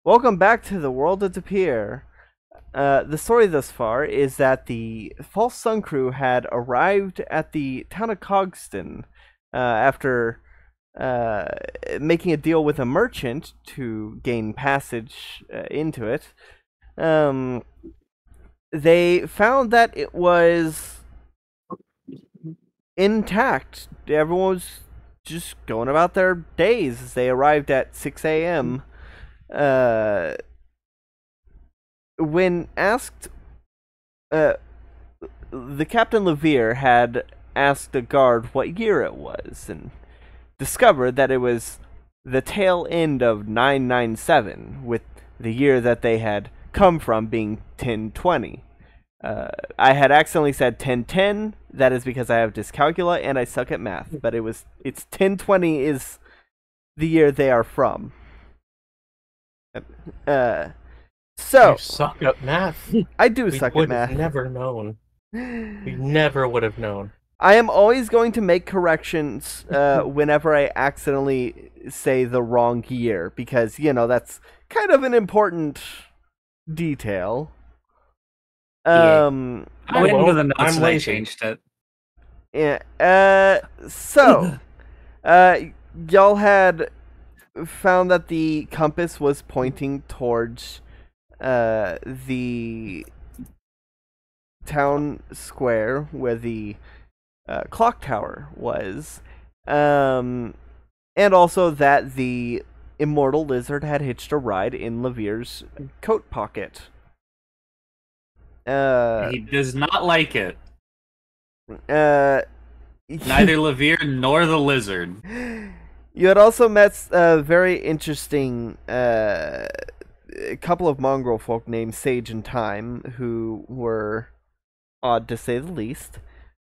Welcome back to the world of Tapir. The story thus far is that the false sun crew had arrived at the town of Cogston after uh, making a deal with a merchant to gain passage into it. Um, they found that it was intact. Everyone was just going about their days. They arrived at 6 a.m. Uh, when asked, uh, the Captain Levere had asked a guard what year it was, and discovered that it was the tail end of 997, with the year that they had come from being 1020. I had accidentally said 1010. That is because I have dyscalculia and I suck at math. But it's 1020 is the year they are from. Uh, You so suck at math. I do We suck at would have math. never known. We never would have known. I am always going to make corrections whenever I accidentally say the wrong year because that's kind of an important detail. Yeah. Um, I went into the I'm notes and I lazy. changed it. yeah. So, uh, y'all had found that the compass was pointing towards the town square where the clock tower was, and also that the immortal lizard had hitched a ride in Levere's coat pocket. He does not like it. Uh, Neither Levere nor the lizard. You had also met a very interesting couple of mongrel folk named Sage and Time, who were odd to say the least,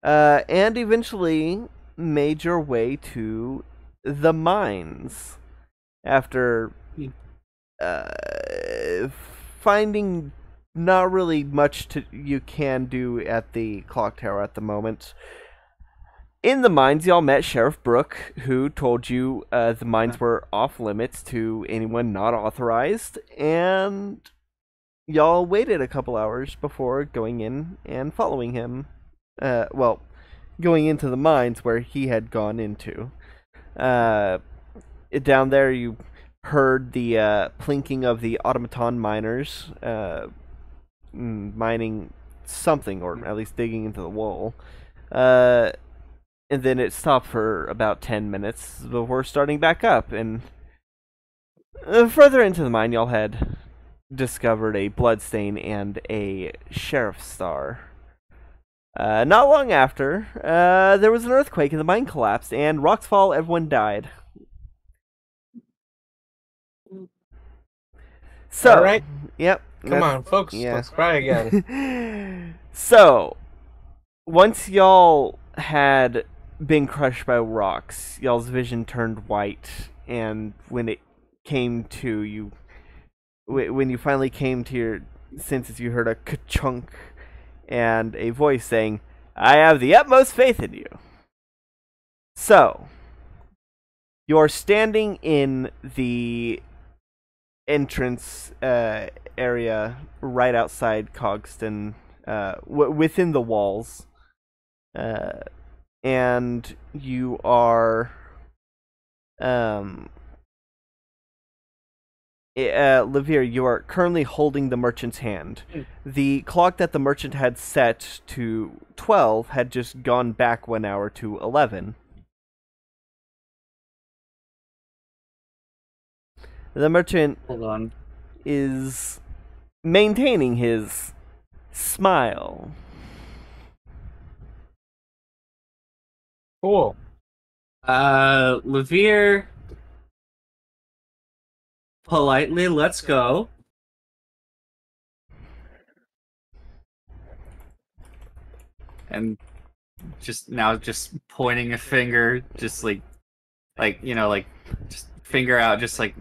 and eventually made your way to the mines after finding not really much you can do at the clock tower at the moment. In the mines, y'all met Sheriff Brooke, who told you the mines were off limits to anyone not authorized, and y'all waited a couple hours before going in and following him. Going into the mines where he had gone into. Down there, you heard the plinking of the automaton miners mining something, or at least digging into the wall. And then it stopped for about 10 minutes before starting back up. And further into the mine, y'all had discovered a bloodstain and a sheriff's star. Not long after, there was an earthquake and the mine collapsed, and rocks fall, everyone died. So, All right. yep. Come on, folks. Yeah. Let's try again. So, once y'all had been crushed by rocks, y'all's vision turned white, and when it came to you, when you finally came to your senses, you heard a ka-chunk and a voice saying, "I have the utmost faith in you." So, you're standing in the entrance area right outside Cogston, within the walls, and you are Levere, you are currently holding the merchant's hand. The clock that the merchant had set to 12 had just gone back 1 hour to 11. The merchant Hold on. is maintaining his smile. Cool. Levere politely lets go. And just pointing a finger, just like just finger out, just like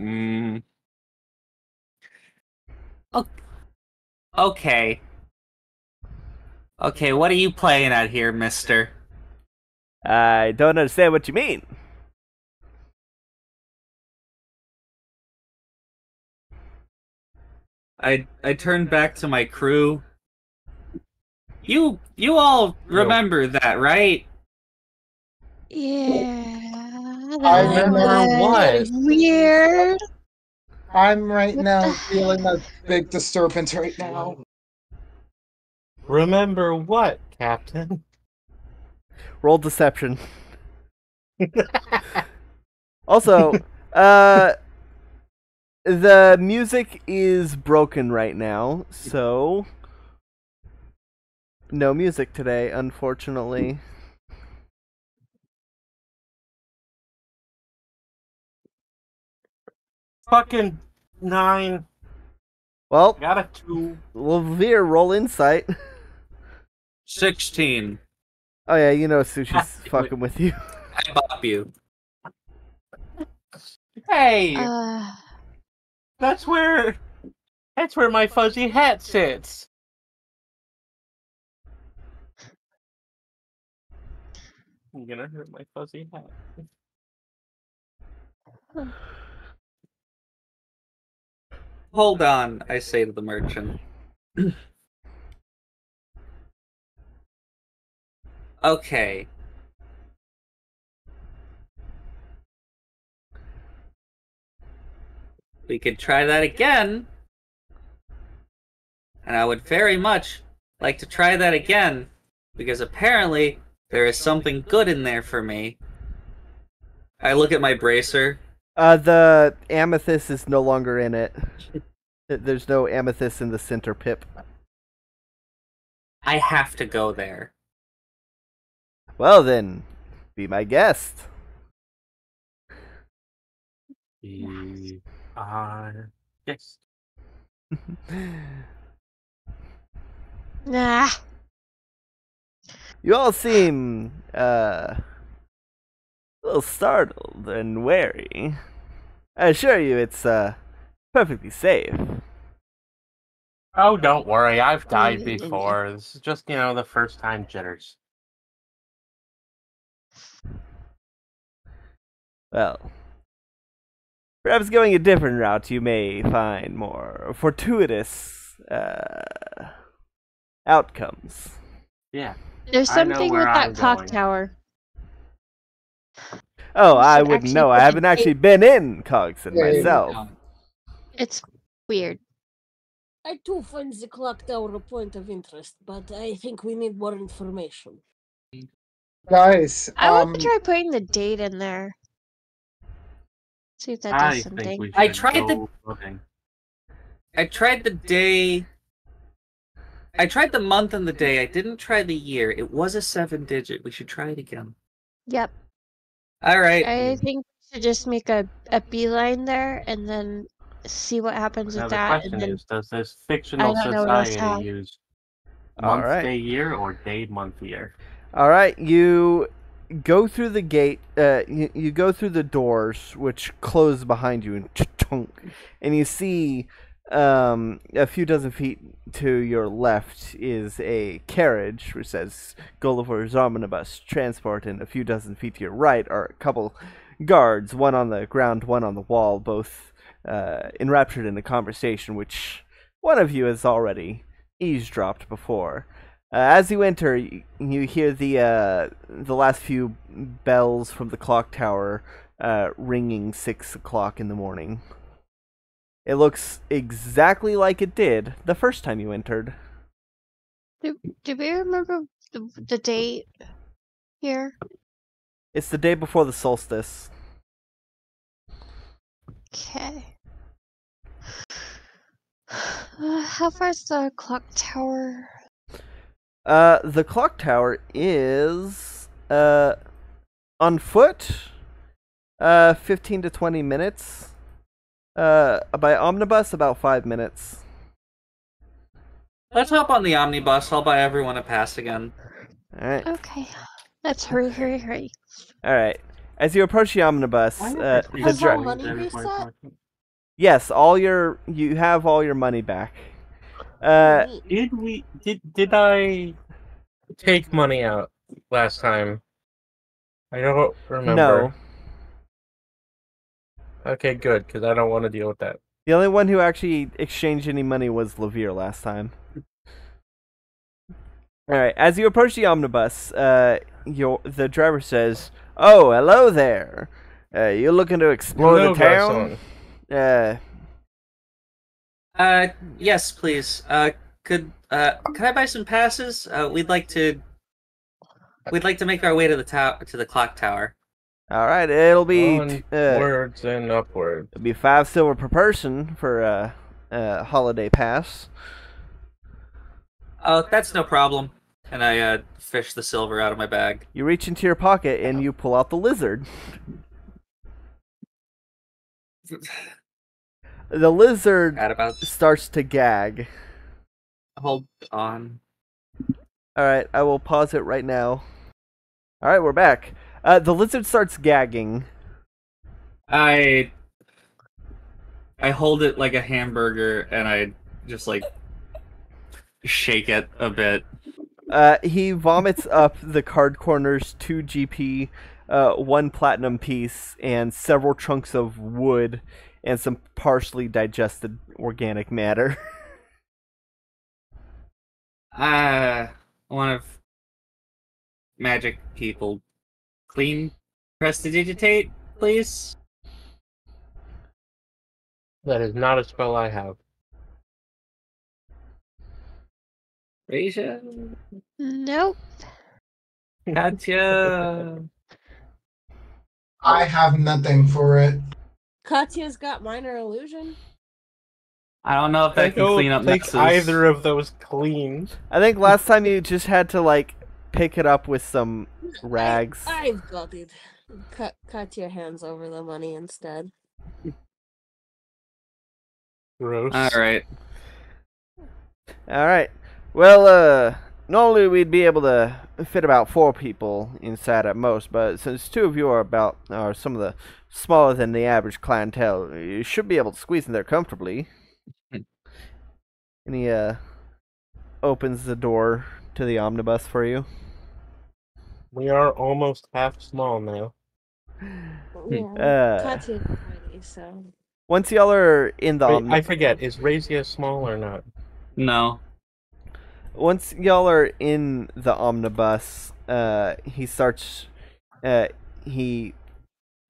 Okay. Okay, what are you playing at here, mister? I don't understand what you mean. I turned back to my crew. You all remember that, right? Yeah, I that remember what? was weird. I'm right What now the feeling a big disturbance right now. Remember what, Captain? Roll deception. Also, the music is broken right now, so no music today, unfortunately. Fucking 9. Well, Got a 2. Levere, roll insight. 16. Oh yeah, you know Sushi's fucking with you. I bop you. Hey, uh, that's where my fuzzy hat sits. I'm gonna hurt my fuzzy hat. Hold on, I say to the merchant. Okay. We could try that again. And I would very much like to try that again, because apparently there is something good in there for me. I look at my bracer. The amethyst is no longer in it. There's no amethyst in the center pip. I have to go there. Well then, be my guest. Yes. nah. You all seem, a little startled and wary. I assure you it's, perfectly safe. Oh, don't worry. I've died Mm. before. This is just, the first time jitters. Well, perhaps going a different route you may find more fortuitous, outcomes. Yeah. There's I know something where with I'm that clock going. tower. Oh, You I should wouldn't actually know. I put haven't the actually date- been in Cogston Yeah, myself. It's weird. I too find the clock tower a point of interest, but I think we need more information. Guys, I want to try putting the date in there. See if that does I think something. we should I tried go looking. I tried the day. I tried the month and the day. I didn't try the year. It was a 7-digit. We should try it again. Yep. All right. I think we should just make a beeline there and then see what happens Now with the that. question And then is, does this fictional I don't know what else society have. use All month, right. day, year, or day, month, year? All right, you go through the gate. You go through the doors, which close behind you, and you see a few dozen feet to your left is a carriage which says Gulliver's Omnibus Transport, and a few dozen feet to your right are a couple guards, one on the ground, one on the wall, both enraptured in a conversation which one of you has already eavesdropped before. As you enter, you hear the last few bells from the clock tower ringing 6 o'clock in the morning. It looks exactly like it did the first time you entered. Do we remember the date here? It's the day before the solstice. Okay. How far is the clock tower? The clock tower is on foot 15 to 20 minutes. By omnibus about 5 minutes. Let's hop on the omnibus. I'll buy everyone a pass again. All right. Okay. Let's hurry. All right. As you approach the omnibus, the Has our dri- money reset? yes, you have all your money back. Neat. Did I take money out last time? I don't remember. No. Okay, good, because I don't want to deal with that. The only one who actually exchanged any money was Levere last time. Alright, as you approach the omnibus, the driver says, "Oh, hello there. You looking to explore Hello, the town?" Yes, please. Could I buy some passes? We'd like to make our way to the clock tower. Alright, it'll be Onwards and upwards. it'll be 5 silver per person for a holiday pass. Oh, that's no problem. And I fish the silver out of my bag. You reach into your pocket and you pull out the lizard. The lizard Forgot about. starts to gag. Hold on. Alright, I will pause it right now. Alright, we're back. The lizard starts gagging. I hold it like a hamburger, and I just like shake it a bit. He vomits up the card corners, 2 GP, 1 platinum piece, and several chunks of wood, and some partially digested organic matter. One of magic people. Clean prestidigitate, please. That is not a spell I have. Raja? Nope. Katya? I have nothing for it. Katya's got minor illusion. I don't know if that can clean up take messes. either of those clean. I think last time you just had to, like, pick it up with some rags. I've got it. Katya hands over the money instead. Gross. Alright. Alright. Well, normally we'd be able to fit about 4 people inside at most, but since 2 of you are some of the smaller than the average clientele, you should be able to squeeze in there comfortably. And he opens the door to the omnibus for you. We are almost half small now. Yeah, Katya's ready, so. Once y'all are in the Wait, omnibus, I forget, is Razia small or not? No. once y'all are in the omnibus, he starts. He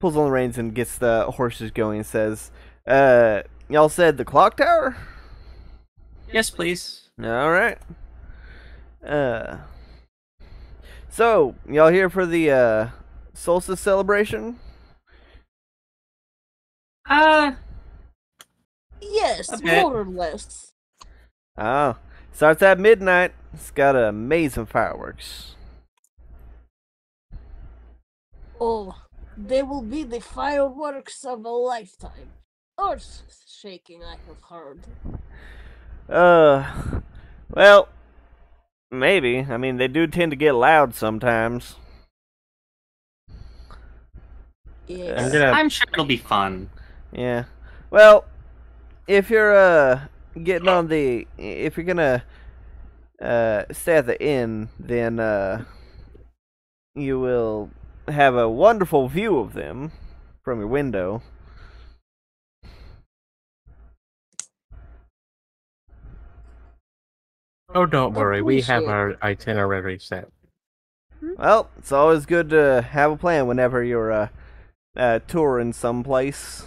pulls on the reins and gets the horses going and says, "Y'all said the clock tower? Yes, please. All right. So y'all here for the solstice celebration? Yes, Okay. more or less. Oh, starts at midnight. It's got amazing fireworks. Oh, they will be the fireworks of a lifetime. Earth shaking, I have heard. Well, maybe. I mean, they do tend to get loud sometimes. Yes. I'm sure it'll be fun. Yeah. Well, if you're getting on if you're gonna stay at the inn, then you will have a wonderful view of them from your window. Oh, don't worry, we have Appreciate our itinerary set. Well, it's always good to have a plan whenever you're touring someplace.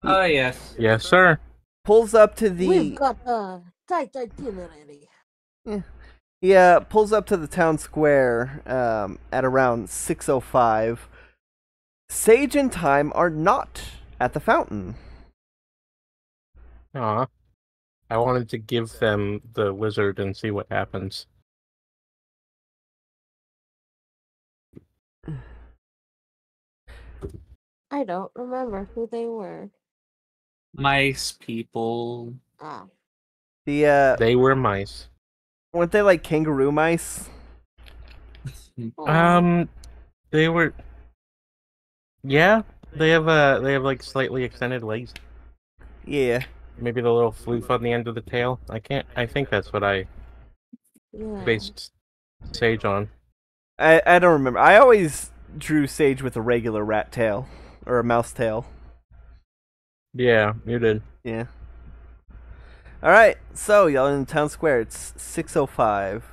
Oh, yes. Yes, sir. Pulls up to We've the got a tight itinerary. pulls up to the town square at around 6:05. Sage and Time are not at the fountain. Aw. I wanted to give them the wizard and see what happens. I don't remember who they were. Mice people. Ah. They were mice. Weren't they like kangaroo mice? They were. Yeah, they have like slightly extended legs. Yeah. Maybe the little floof on the end of the tail. I think that's what I Yeah. based Sage on. I don't remember. I always drew Sage with a regular rat tail or a mouse tail. Yeah, you did. Yeah. All right, so y'all in town square. It's 6:05.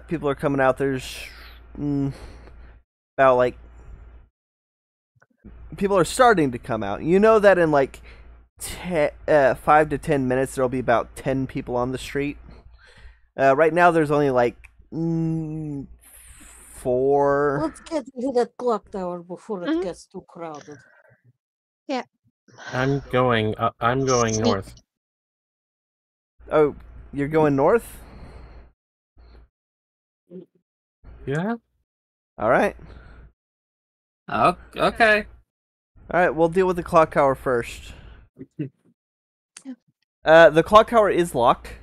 People are coming out. There's about like people are starting to come out. You know that in like 5 to 10 minutes there'll be about 10 people on the street. Right now there's only like 4. Let's get into that clock tower before it Mhm. gets too crowded. I'm going. I'm going Sneak. north. Oh, you're going north? Yeah. All right. Oh, okay. All right, we'll deal with the clock tower first. The clock tower is locked.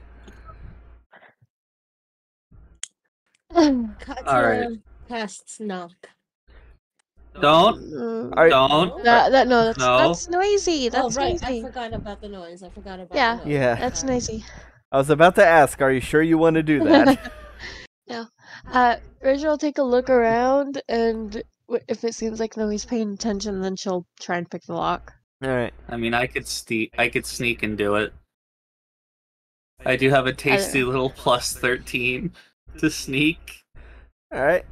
Alright. Casts knock. Don't. Are- Don't. No. That's noisy. Oh, That's right. I noisy. forgot about the noise. I forgot about Yeah. the noise. Yeah. That's Sorry. noisy. I was about to ask, are you sure you want to do that? No. Rachel will take a look around, and if it seems like nobody's paying attention, then she'll try and pick the lock. All right. I mean, I could sneak and do it. I do have a tasty little plus 13 to sneak. All right.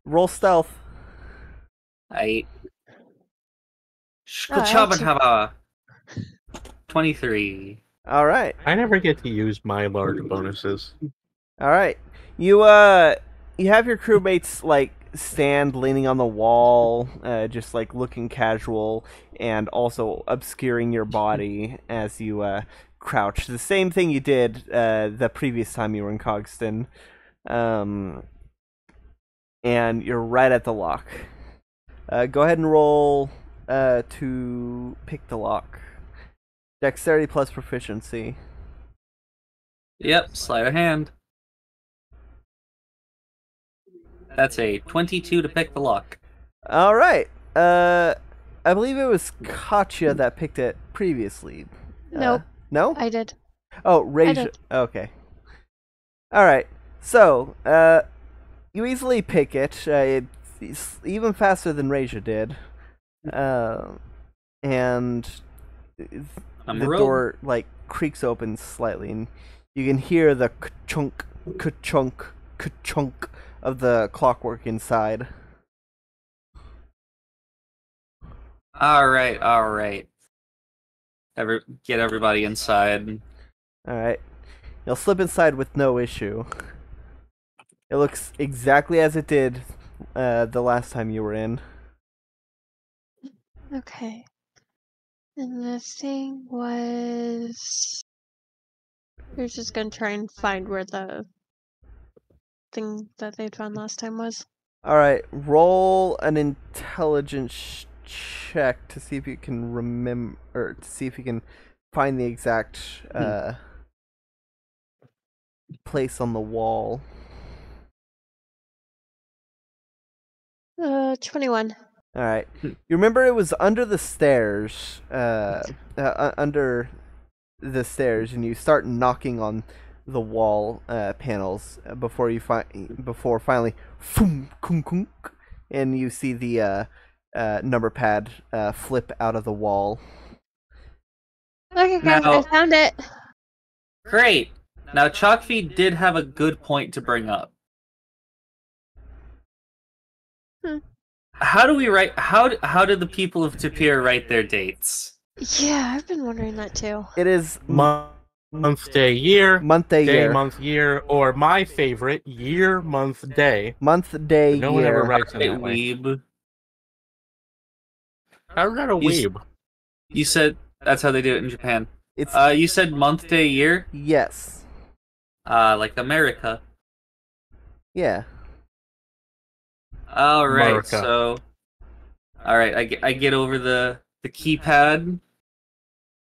Roll stealth. I. Oh, actually- Shkuchabantava. 23. All right. I never get to use my large bonuses. All right. You have your crewmates like stand leaning on the wall, just like looking casual and also obscuring your body as you crouch. The same thing you did the previous time you were in Cogston. And you're right at the lock. Go ahead and roll to pick the lock. Dexterity plus proficiency. Yep, sleight of hand. That's a 22 to pick the lock. All right. I believe it was Katya that picked it previously. Nope. No? I did. Oh, Raja. did. Okay. All right. So, you easily pick it. It's even faster than Raja did. And I'm the a rogue. door like creaks open slightly, and you can hear the ka-chunk, ka-chunk, ka-chunk of the clockwork inside. Alright. Get everybody inside. All right. You'll slip inside with no issue. It looks exactly as it did the last time you were in. Okay. And the thing was, we're just gonna try and find where the thing that they found last time was. All right. Roll an intelligence check to see if you can remember, or to see if you can find the exact place on the wall. 21. All right. You remember it was under the stairs, under the stairs, and you start knocking on the wall panels before finally, boom, kunk, kunk, and you see the number pad flip out of the wall. Okay, guys, Now- I found it. Great. Now, Chalkfeed did have a good point to bring up. How do we write? How did the people of Tapir write their dates? Yeah, I've been wondering that too. It is Month, day, year. month, day, Day, year. month, year, or my favorite, year, month, day. Month, day, No one ever year. writes in Hey, that way. weeb. How's that a You s- weeb? You said that's how they do it in Japan. It's You said month, day, year. yes, Like America. yeah. All right. America. So, all right. I get over the keypad,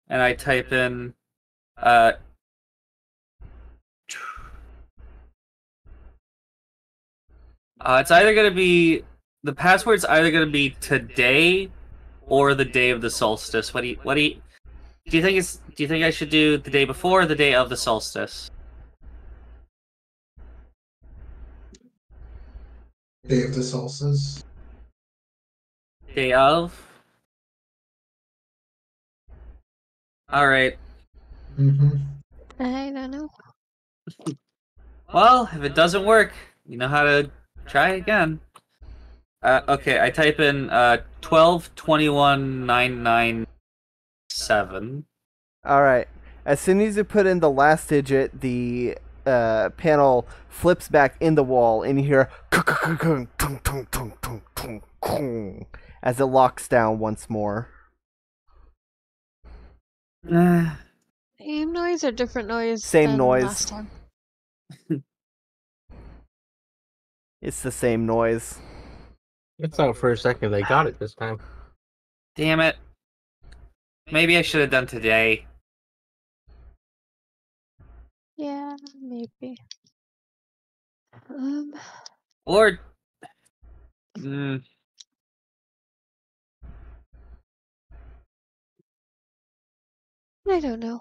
and I type in it's either gonna be the password's either gonna be today or the day of the solstice. Do you think I should do the day before or the day of the solstice? Day of the solstice. Day of? All right. Mm-hmm. I don't know. Well, if it doesn't work, you know how to try again. Okay, I type in 1221,997. All right. As soon as you put in the last digit, the panel flips back in the wall, and you hear as it locks down once more. Same noise or different noise Same than noise. last time? It's the same noise. I thought for a second they got it this time. Damn it. Maybe I should have done today. Yeah, maybe. Or. Mm, I don't know.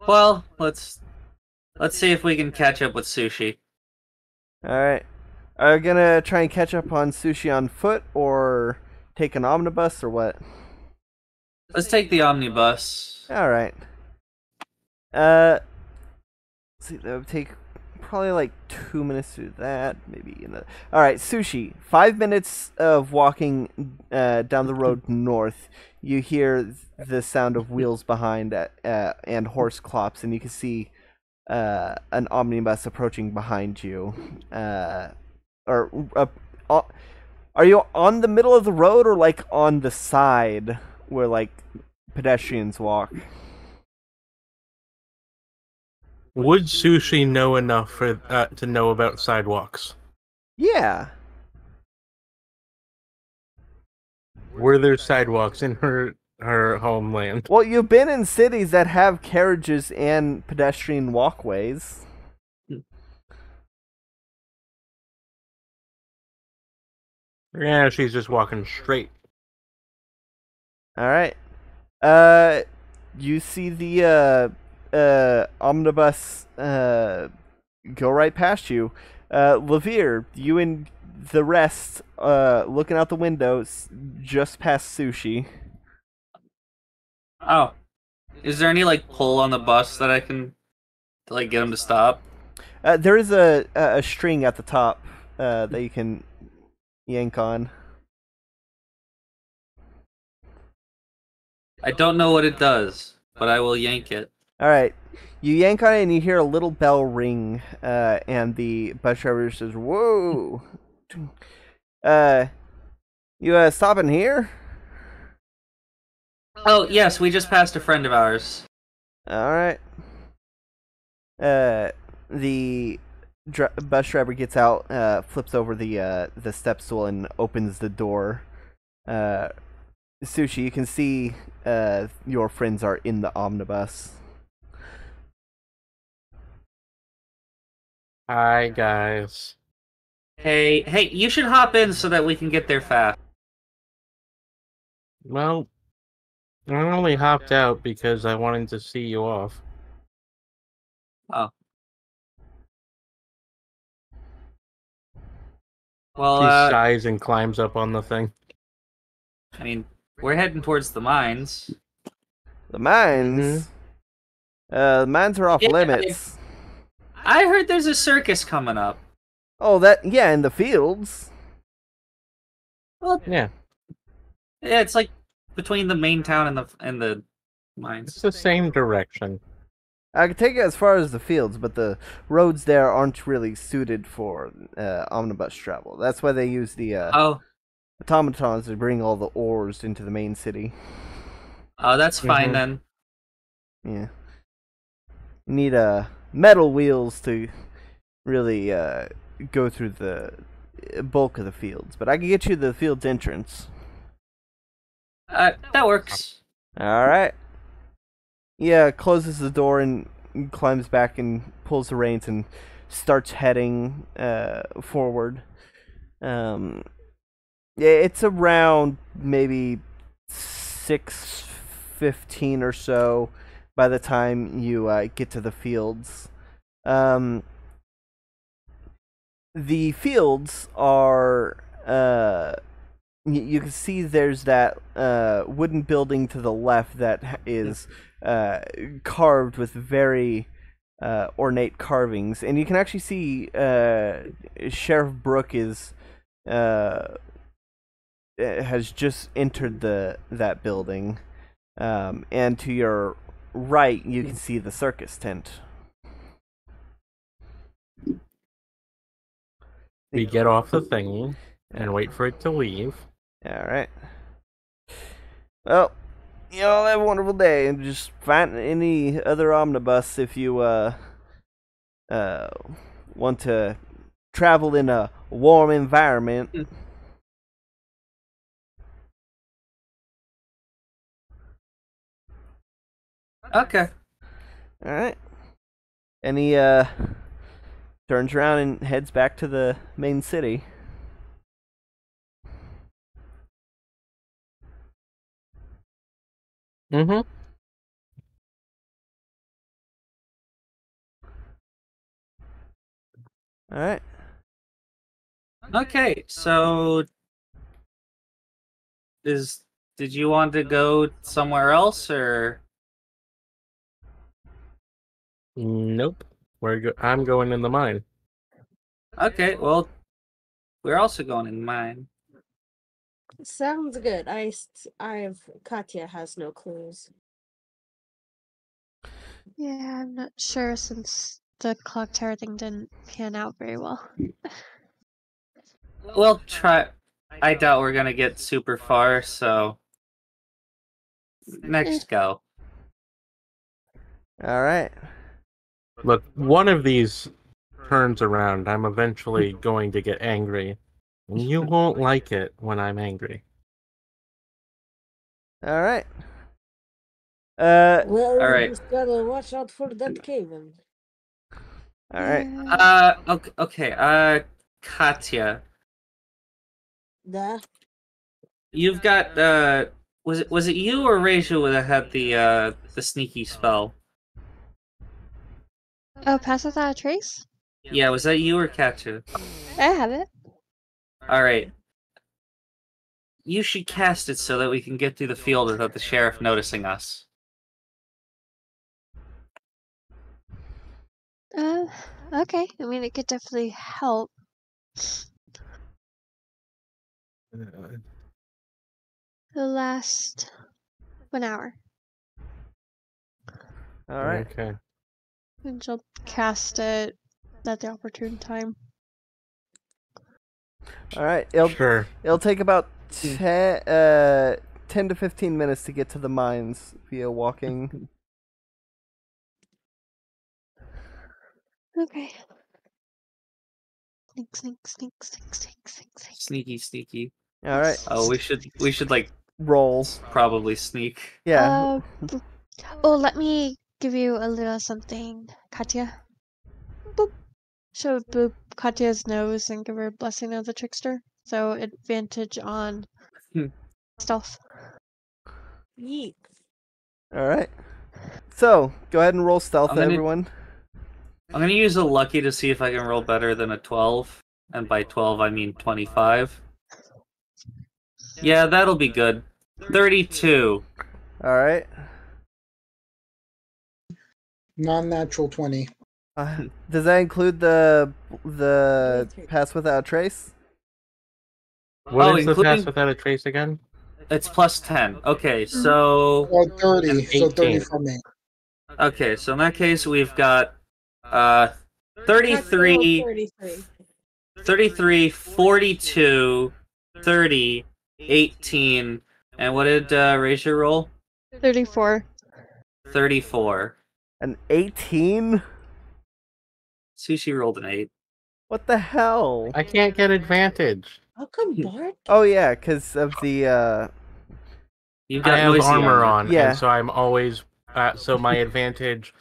well, let's see if we can catch up with Sushi. All right. Are you gonna try and catch up on Sushi on foot, or take an omnibus, or what? Let's take the omnibus. All right. Let's see, that would take probably like 2 minutes to do that. Maybe. All right, Sushi. 5 minutes of walking down the road north. You hear the sound of wheels behind and horse clops, and you can see an omnibus approaching behind you. Are you on the middle of the road, or like on the side where like pedestrians walk? Would Sushi know enough for to know about sidewalks? Yeah. Were there sidewalks in her homeland? Well, you've been in cities that have carriages and pedestrian walkways. Yeah, she's just walking straight. All right. You see the omnibus go right past you. Levere, you and the rest looking out the windows just past Sushi. Oh. Is there any, like, pull on the bus that I can, like, get him to stop? There is a string at the top that you can yank on. I don't know what it does, but I will yank it. All right, you yank on it and you hear a little bell ring, and the bus driver says, "Whoa, you stopping here?" Oh, yes, we just passed a friend of ours. All right. The bus driver gets out, flips over the step stool, and opens the door. Sushi, you can see your friends are in the omnibus. Hi, guys. Hey, you should hop in so that we can get there fast. Well, I only hopped out because I wanted to see you off. Oh. She Well, sighs and climbs up on the thing. I mean, we're heading towards the mines. The mines. The mines are off Yeah, limits. I heard there's a circus coming up. Oh, in the fields. Well, Yeah, yeah, it's like between the main town and the mines. it's the same direction. I could take it as far as the fields, but the roads there aren't really suited for omnibus travel. That's why they use the Oh, automatons to bring all the ores into the main city. that's fine Mhm. then. Yeah. You need metal wheels to really go through the bulk of the fields, but I can get you the field's entrance. That works. All right. Yeah, closes the door and climbs back and pulls the reins and starts heading forward. Yeah, it's around maybe 6:15 or so by the time you get to the fields. The fields are you can see there's that wooden building to the left that is carved with very ornate carvings, and you can actually see Sheriff Brooke is has just entered that building, and to your right you can see the circus tent. We get off the thingy and wait for it to leave. All right. Well, you all have a wonderful day, and just find any other omnibus if you want to travel in a warm environment. Okay. All right. And he turns around and heads back to the main city. Mm-hmm. All right. Okay, so did you want to go somewhere else, or Nope. I'm going in the mine. okay? Well, we're also going in mine. Sounds good. Katya has no clues. Yeah, I'm not sure since the clock tower thing didn't pan out very well. We'll try. I doubt we're gonna get super far, so next go. All right. Look, one of these turns around, I'm eventually going to get angry. And you won't like it when I'm angry. All right. Well, all right. you just gotta watch out for that cave-in. All right. Okay. Katya, Da? you've got was it you or Reju that had the sneaky spell? Oh, pass without a trace? Yeah, was that you or Katya? I have it. All right. You should cast it so that we can get through the field without the sheriff noticing us. Okay. I mean, it could definitely help. It'll last 1 hour. All right. Okay. And she'll cast it at the opportune time. All right. Sure. It'll take about 10 to 15 minutes to get to the mines via walking. Okay. Sneak. Sneaky. All right. Oh, we should like Roll. probably sneak. Yeah. Oh, let me give you a little something, Katya. Boop. She'll boop Katya's nose and give her a blessing of the trickster. So advantage on stealth. Yeet. All right. So go ahead and roll stealth, everyone. I'm gonna use a lucky to see if I can roll better than a 12, and by 12 I mean 25. Yeah, that'll be good. 32. All right. Non-natural 20. Does that include the pass without a trace? What is the including- pass without a trace again? It's plus 10. Okay, so Or 30. So 30 18. from me. okay, so in that case we've got 33, 33. 33, 42, 30, 18, and what did Razor roll? 34. 34. An 18? Sushi rolled an 8. What the hell? I can't get advantage. How come Bart? Oh yeah, because of the You've I got have noisy armor on, Yeah. and so I'm always so my advantage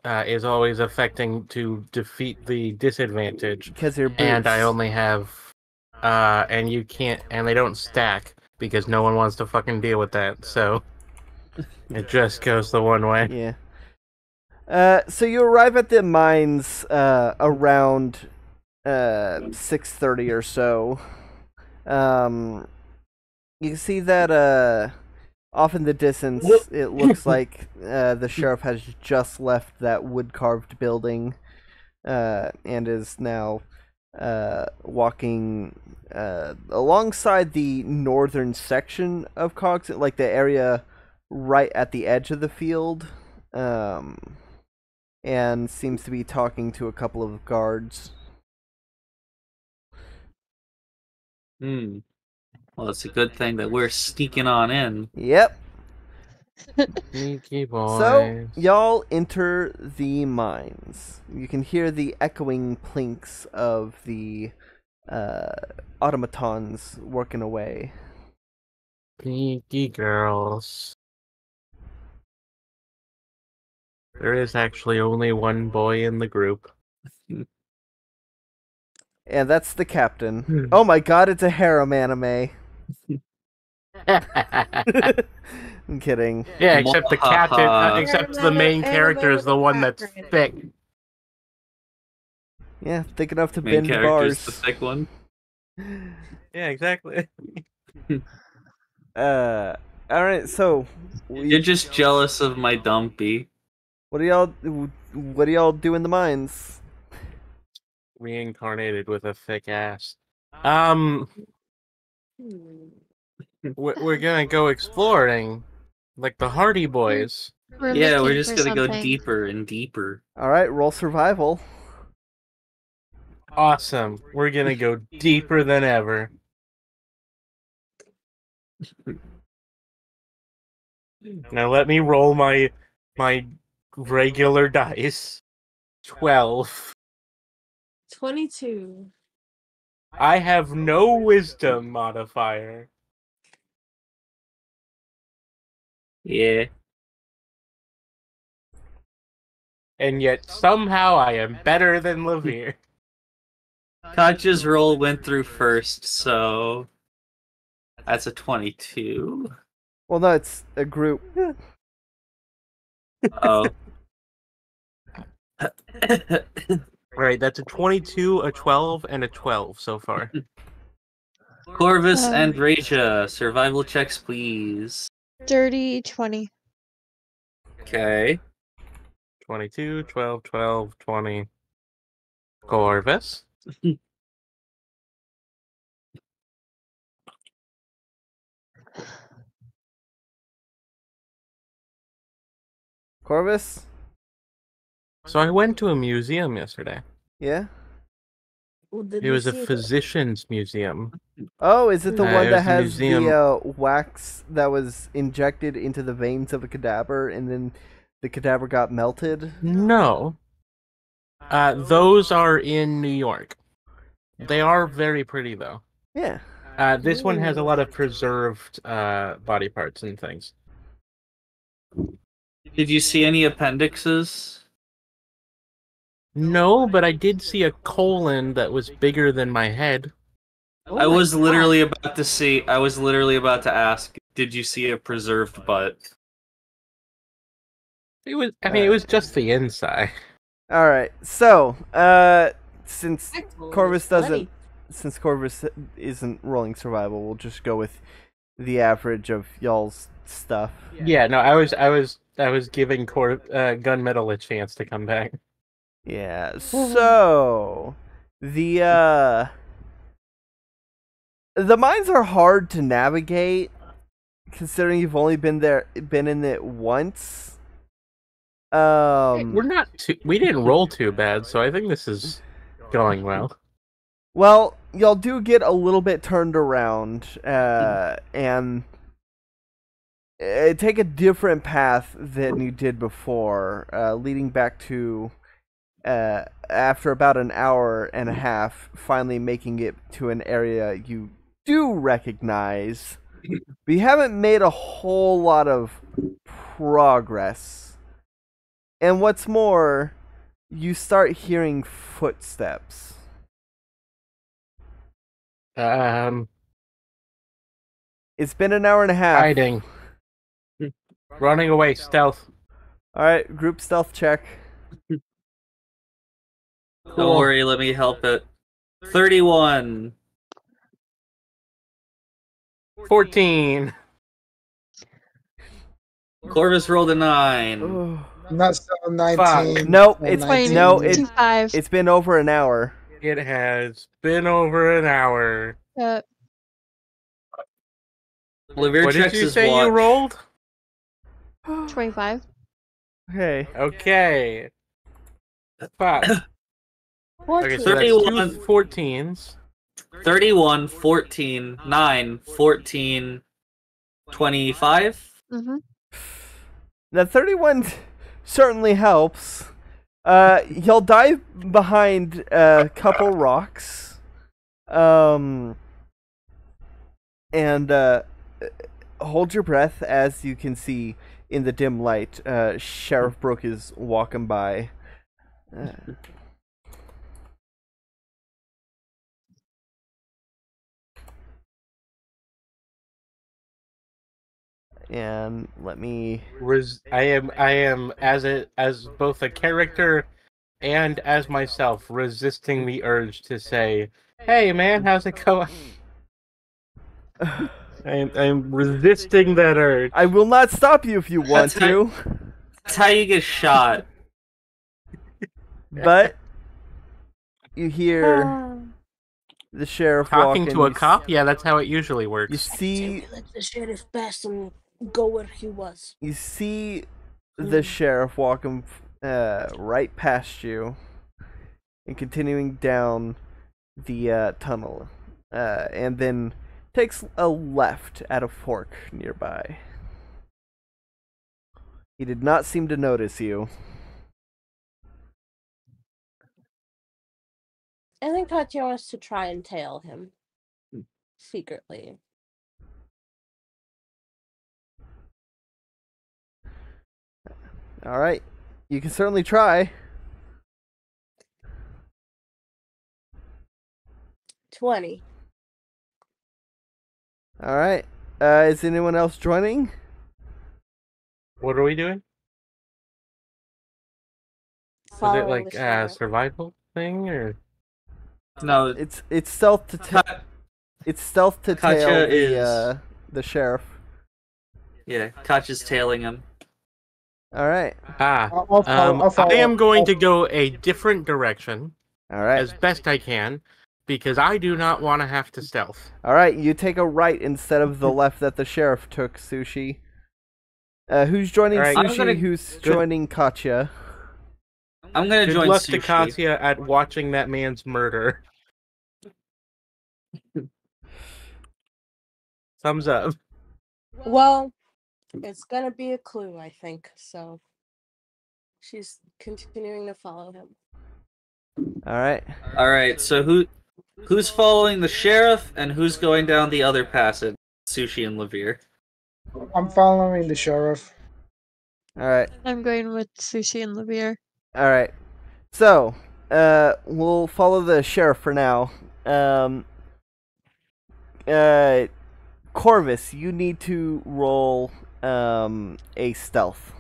is always affecting to defeat the disadvantage. because your boots. And I only have and you can't, and they don't stack because no one wants to fucking deal with that. So it just goes the one way. Yeah. So you arrive at the mines around 6:30 or so. You can see that off in the distance, it looks like the sheriff has just left that wood-carved building and is now walking alongside the northern section of Cogston, like the area right at the edge of the field, and seems to be talking to a couple of guards. Well, it's a good thing that we're sneaking on in. Yep. Sneaky boys. So, y'all enter the mines. You can hear the echoing plinks of the automatons working away. Sneaky girls. There is actually only one boy in the group. And that's the captain. Oh my god, it's a harem anime. I'm kidding. Yeah, except the captain, except the main character is the one that's thick. Yeah, thick enough to Main bend character's bars. the thick one. Yeah, exactly. Alright, so You're just jealous of my dumpy. what do y'all do in the mines? Reincarnated with a thick ass. We're gonna go exploring, like the Hardy Boys. We're Yeah, we're looking just for gonna go something. deeper and deeper. Alright, roll survival. Awesome. We're gonna go deeper than ever. Now let me roll my regular dice. 12. 22. I have no wisdom modifier. Yeah. And yet somehow I am better than Levere. Katja's roll went through first, so that's a 22. Well, no, it's a group. Oh. Right, that's a 22, a 12, and a 12 so far. Corvus and Raja, survival checks, please. Dirty 20. Okay. 22, 12, 12, 20. Corvus. Corvus? So I went to a museum yesterday. Yeah? It was a physician's museum. Oh, is it the It one that was a has museum. the wax that was injected into the veins of a cadaver and then the cadaver got melted? No. Those are in New York. They are very pretty, though. Yeah. This one has a lot of preserved body parts and things. Did you see any appendixes? No, but I did see a colon that was bigger than my head. I was literally about to ask, did you see a preserved butt? It was just the inside. Alright, so, since Actually, Corvus it's bloody. doesn't, since Corvus isn't rolling survival, we'll just go with the average of y'all's stuff. Yeah, no, I was giving Gunmetal a chance to come back. Yeah, so, the mines are hard to navigate, considering you've only been in it once. We didn't roll too bad, so I think this is going well. Well, y'all do get a little bit turned around, and take a different path than you did before, leading back to, after about an hour and a half, finally making it to an area you do recognize, but you haven't made a whole lot of progress. And what's more, you start hearing footsteps. It's been an hour and a half. Hiding. Running away, stealth. Alright, group stealth check. Don't worry, let me help it. 31. 14. Corvus rolled a 9. Oh. Not so 19. Nope, so it's 19. no, 25. it's been over an hour. It has been over an hour. Lavir What did checks you his say watch. you rolled? 25. Okay. Okay. Fuck. 14. Okay, so that's 31. 2 14s. 31, 14, 9, 14, 25. Mm-hmm. The 31 certainly helps. He'll dive behind a couple rocks. And hold your breath as you can see in the dim light. Sheriff Brooke is walking by. And let me. I am as both a character and as myself resisting the urge to say, "Hey man, how's it going?" I'm resisting that urge. I will not stop you if you want to. That's how you get shot. But you hear the sheriff Talking walking. to a cop? Yeah, that's how it usually works. You Say see, we let the sheriff pass and go where he was. you see the sheriff walking right past you and continuing down the tunnel, and then takes a left at a fork nearby. He did not seem to notice you. I think Katya wants to try and tail him. Secretly. All right, you can certainly try. 20. All right. Is anyone else joining? What are we doing? Is it Following like the a sheriff. survival thing or? No, It's stealth to it's stealth to Katya tail is- the sheriff. yeah, Katya's tailing him. All right. I'll follow. I am going to go a different direction All right. as best I can because I do not want to have to stealth. All right. You take a right instead of the left that the sheriff took. Sushi. Who's joining All right. Sushi? Who's joining Katya? I'm gonna Good join luck to Sushi. Katya at watching that man's murder. Thumbs up. Well, it's gonna be a clue, I think. So she's continuing to follow him. All right. All right, so who's following the sheriff and who's going down the other passage? Sushi and Lavir. I'm following the sheriff. All right. I'm going with Sushi and Lavir. All right. So, we'll follow the sheriff for now. Corvus, you need to roll a stealth.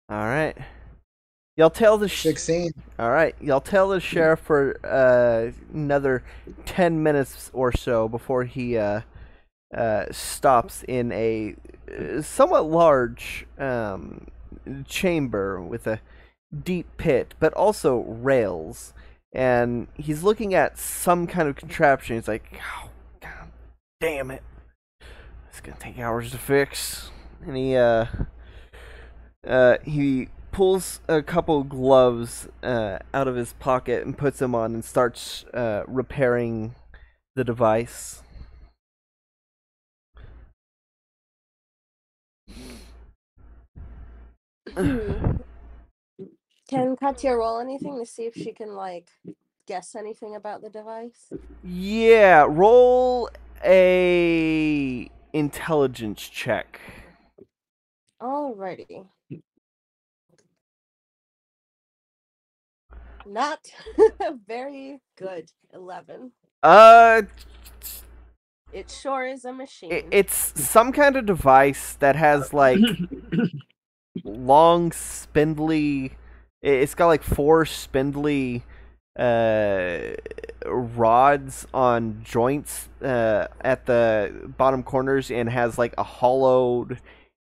All right. Y'all tell the 16. All right. Y'all tell the sheriff for another 10 minutes or so before he stops in a somewhat large chamber with a deep pit, but also rails. And he's looking at some kind of contraption. He's like, "Oh, God damn it! It's gonna take hours to fix." And he pulls a couple gloves out of his pocket and puts them on and starts repairing the device. Can Katya roll anything to see if she can, like, guess anything about the device? Yeah, roll a intelligence check. Alrighty. Not very good. 11. It sure is a machine. It's some kind of device that has like long spindly. It's got like 4 spindly rods on joints at the bottom corners and has like a hollowed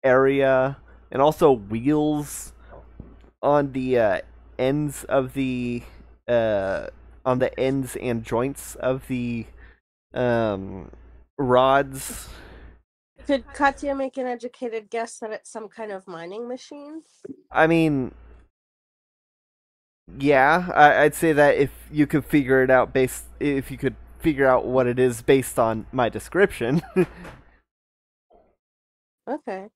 area and also wheels on the ends of the on the ends and joints of the rods. Could Katya make an educated guess that it's some kind of mining machine? I mean, yeah, I'd say that if you could figure it out if you could figure out what it is based on my description. Okay.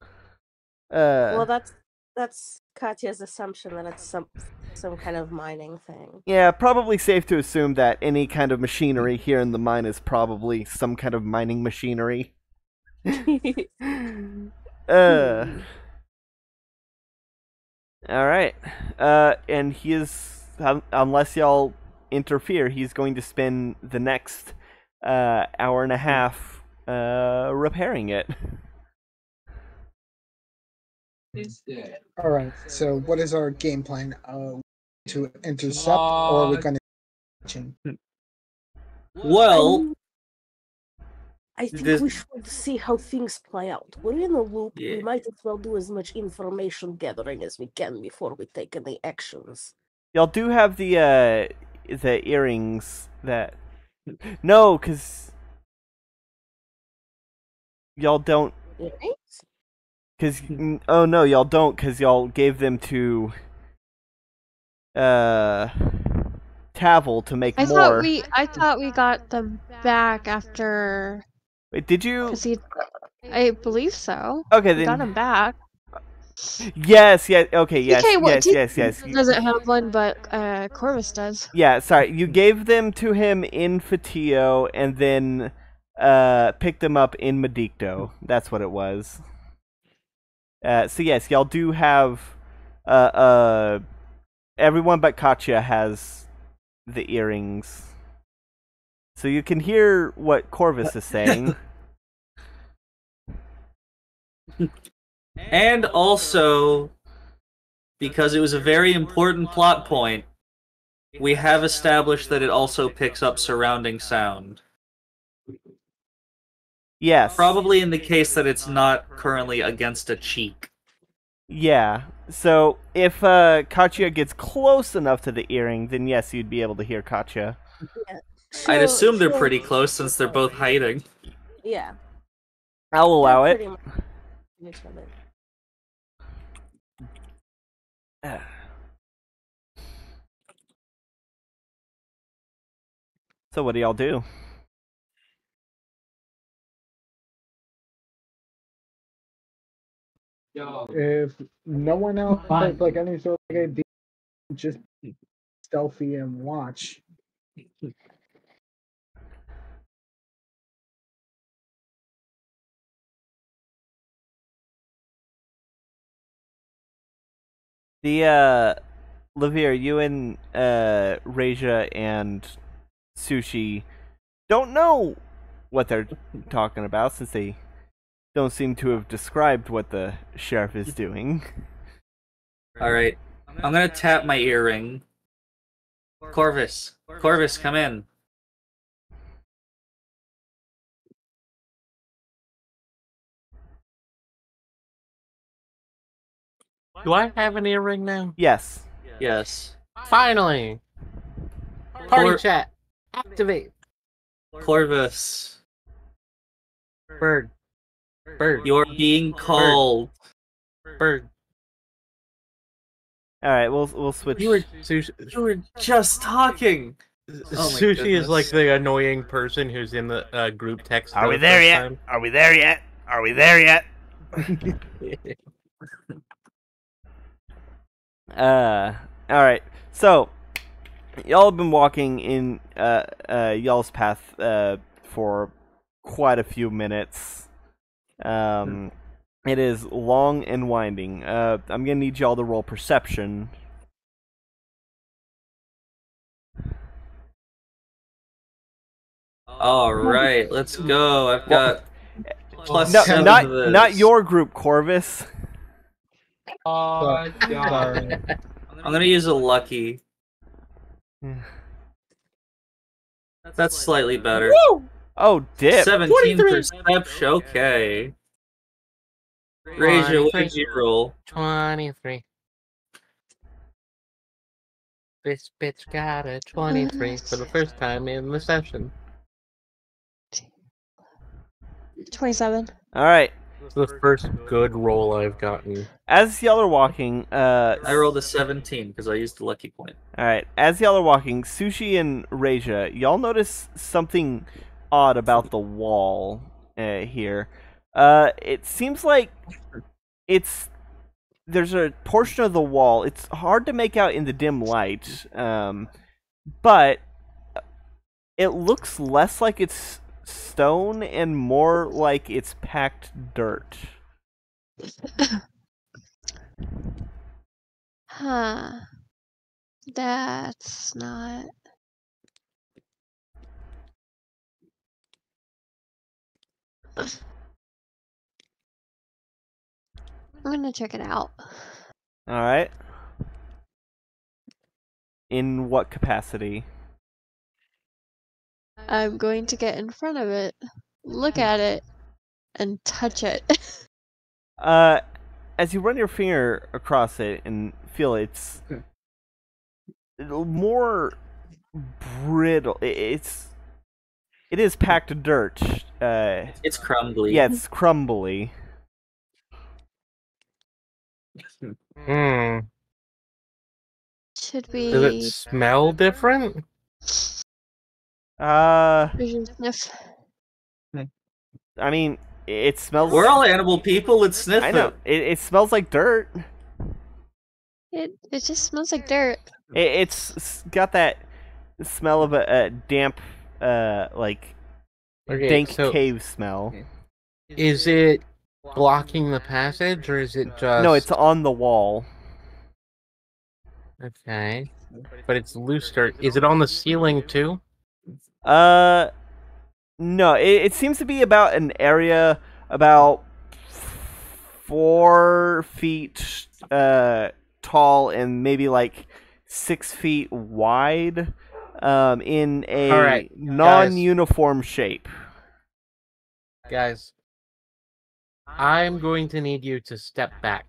Well, that's Katya's assumption that it's some kind of mining thing. Yeah, probably safe to assume that any kind of machinery here in the mine is probably some kind of mining machinery. Alright. And he is, unless y'all interfere, he's going to spend the next hour and a half repairing it. Alright, so what is our game plan? To intercept, or are we going to... Well, I think This- we should see how things play out. We're in a loop. Yeah. We might as well do as much information gathering as we can before we take any actions. Y'all do have the earrings that... No, because... Y'all don't... Earrings? Cause oh no, y'all don't, cause y'all gave them to Tavel to make I more. thought we got them back after. Wait, did you? I believe so. Okay, We then. got them back. Yes, yes, okay, yes, TK, what, yes. Doesn't have one, but Corvus does. Yeah, sorry, you gave them to him in Fatio, and then picked them up in Medicto. That's what it was. So yes, y'all do have everyone but Katya has the earrings. So you can hear what Corvus is saying. and also, because it was a very important plot point, we have established that it also picks up surrounding sound. Yes. Probably in the case that it's not currently against a cheek. Yeah. So if Katya gets close enough to the earring, then yes, you'd be able to hear Katya. Yeah. I'd assume they're So- pretty close since they're both hiding. Yeah. I'll allow They're it. pretty much each other. So what do y'all do? If no one else has like any sort of idea, just be stealthy and watch. The Lavir, you and Reja and Sushi don't know what they're talking about since they don't seem to have described what the sheriff is doing. Alright, I'm gonna tap my earring. Corvus, come in. Do I have an earring now? Yes. Yes. Finally! Party Cor- chat! Activate! Corvus, Bird. Bird. you're being called. Bird. All right, we'll switch. You were Sushi. You were just talking. Oh my Sushi goodness. is like the annoying person who's in the group text. Are we the there first yet? time. Are we there yet? Are we there yet? All right. So, y'all have been walking in y'all's path for quite a few minutes. It is long and winding. I'm gonna need y'all to roll perception. Alright, let's go. I've got plus No, 7 not to this. not your group, Corvus. Sorry. I'm gonna use a lucky. That's slightly better. Woo! Oh, dip. 17 23. perception. Okay. Raja, what did you roll? 23. This bitch got a 23 for the first time in the session. 27. All right. It's the first good roll I've gotten. As y'all are walking, I rolled a 17 because I used the lucky point. all right. As y'all are walking, Sushi and Reija, y'all notice something odd about the wall here. It seems like there's a portion of the wall. It's hard to make out in the dim light, but it looks less like it's stone and more like it's packed dirt. Huh. That's not. I'm gonna check it out. All right. In what capacity? I'm going to get in front of it, look at it, and touch it. As you run your finger across it and feel it's more brittle. It is packed dirt. It's crumbly. Yeah, it's crumbly. Hmm. Should Does it we smell different? vision sniff? I mean, it smells. We're all animal people. Let's sniff I know. it. It smells like dirt. It just smells like dirt. It's got that smell of a damp, like Okay, dank so cave smell. is it blocking the passage, or is it just... No, it's on the wall. Okay. But it's loose dirt. Is it on the ceiling, too? No. It seems to be about an area about 4 feet tall and maybe like 6 feet wide. In a Alright, non-uniform shape. Guys, I'm going to need you to step back.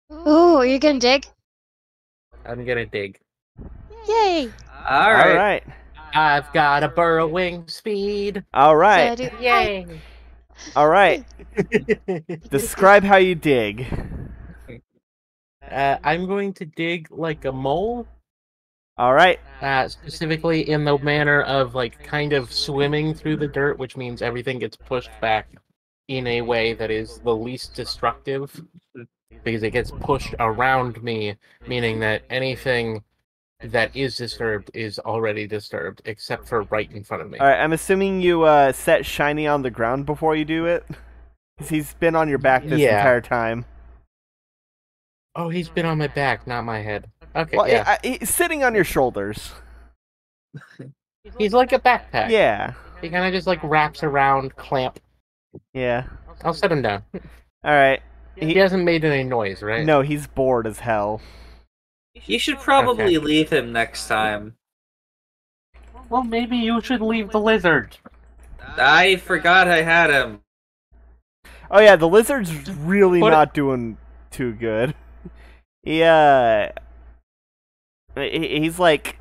Oh, you gonna dig? I'm gonna dig. Yay! All All right. right. I've got a burrowing speed. All right. Yay! All right. Describe how you dig. I'm going to dig like a mole. All right. Specifically in the manner of like kind of swimming through the dirt, which means everything gets pushed back in a way that is the least destructive, because it gets pushed around me, meaning that anything that is disturbed is already disturbed, except for right in front of me. All right. I'm assuming you set Shiny on the ground before you do it, because he's been on your back this entire time. Oh, he's been on my back, not my head. Okay, Well, yeah. he's sitting on your shoulders. He's like a backpack. Yeah. He kind of just like wraps around, clamp. Yeah. I'll set him down. All right. He hasn't made any noise, right? No, he's bored as hell. You should probably Okay. leave him next time. Well, maybe you should leave the lizard. I forgot I had him. Oh yeah, the lizard's really What- not doing too good. He's like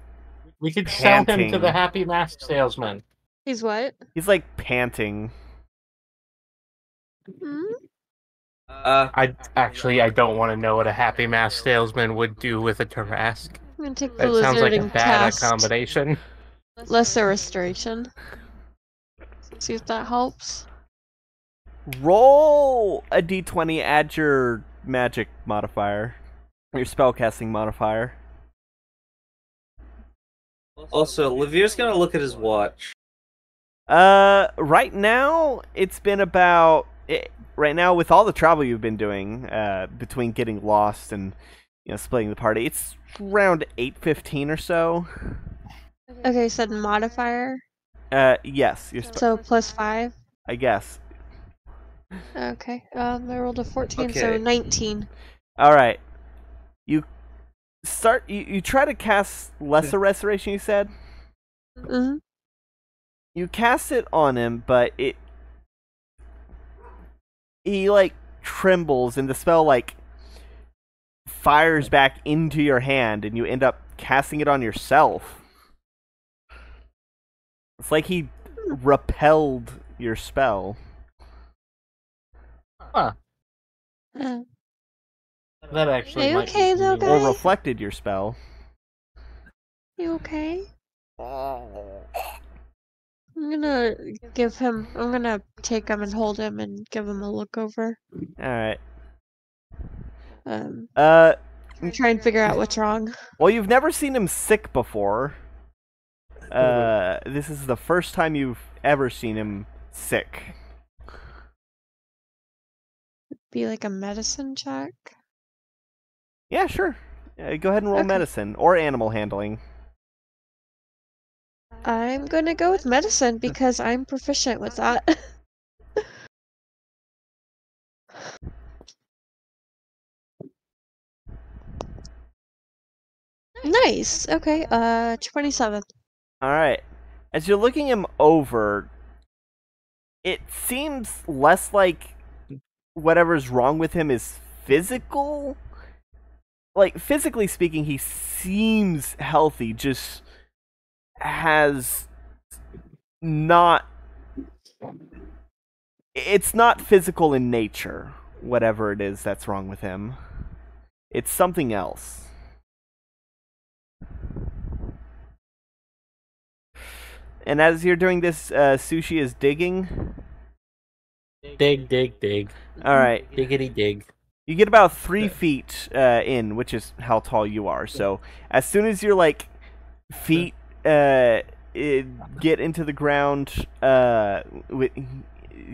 We could sell him to Panting. the happy mask salesman. He's what? he's like panting. Hmm? I don't want to know what a happy mask salesman would do with a Tarrasque. I'm gonna take the That sounds lizard like a and bad cast combination. lesser restoration. See if that helps. Roll a d20, add your magic modifier. Your spellcasting modifier. Also, Levere's gonna look at his watch. Right now, it's been about... right now, with all the travel you've been doing, between getting lost and, splitting the party, it's around 8:15 or so. Okay, you said modifier, Yes, so +5. I guess. Okay, I rolled a 14, so Okay. 19. Alright. You try to cast lesser restoration, you said? Mm-hmm. You cast it on him, but he like trembles, and the spell like fires back into your hand, and you end up casting it on yourself. It's like he repelled your spell. Huh. Uh, That actually Are you might okay, be though, convenient. Or guys? reflected your spell. You okay? I'm gonna I'm gonna take him and hold him and give him a look over. Alright. Um, Uh, try and figure out what's wrong. well, you've never seen him sick before. This is the first time you've ever seen him sick. Be like a medicine check. Yeah, sure. Go ahead and roll Okay. medicine or animal handling. I'm gonna go with medicine because I'm proficient with that. Nice. Okay. 27. All right. As you're looking him over, it seems less like whatever's wrong with him is physical. Like, physically speaking, he seems healthy, just has not. It's not physical in nature, whatever it is that's wrong with him. It's something else. And as you're doing this, Sushi is digging. Dig, dig, dig. All right. Diggity dig. You get about 3 feet in, which is how tall you are. So as soon as your like feet get into the ground,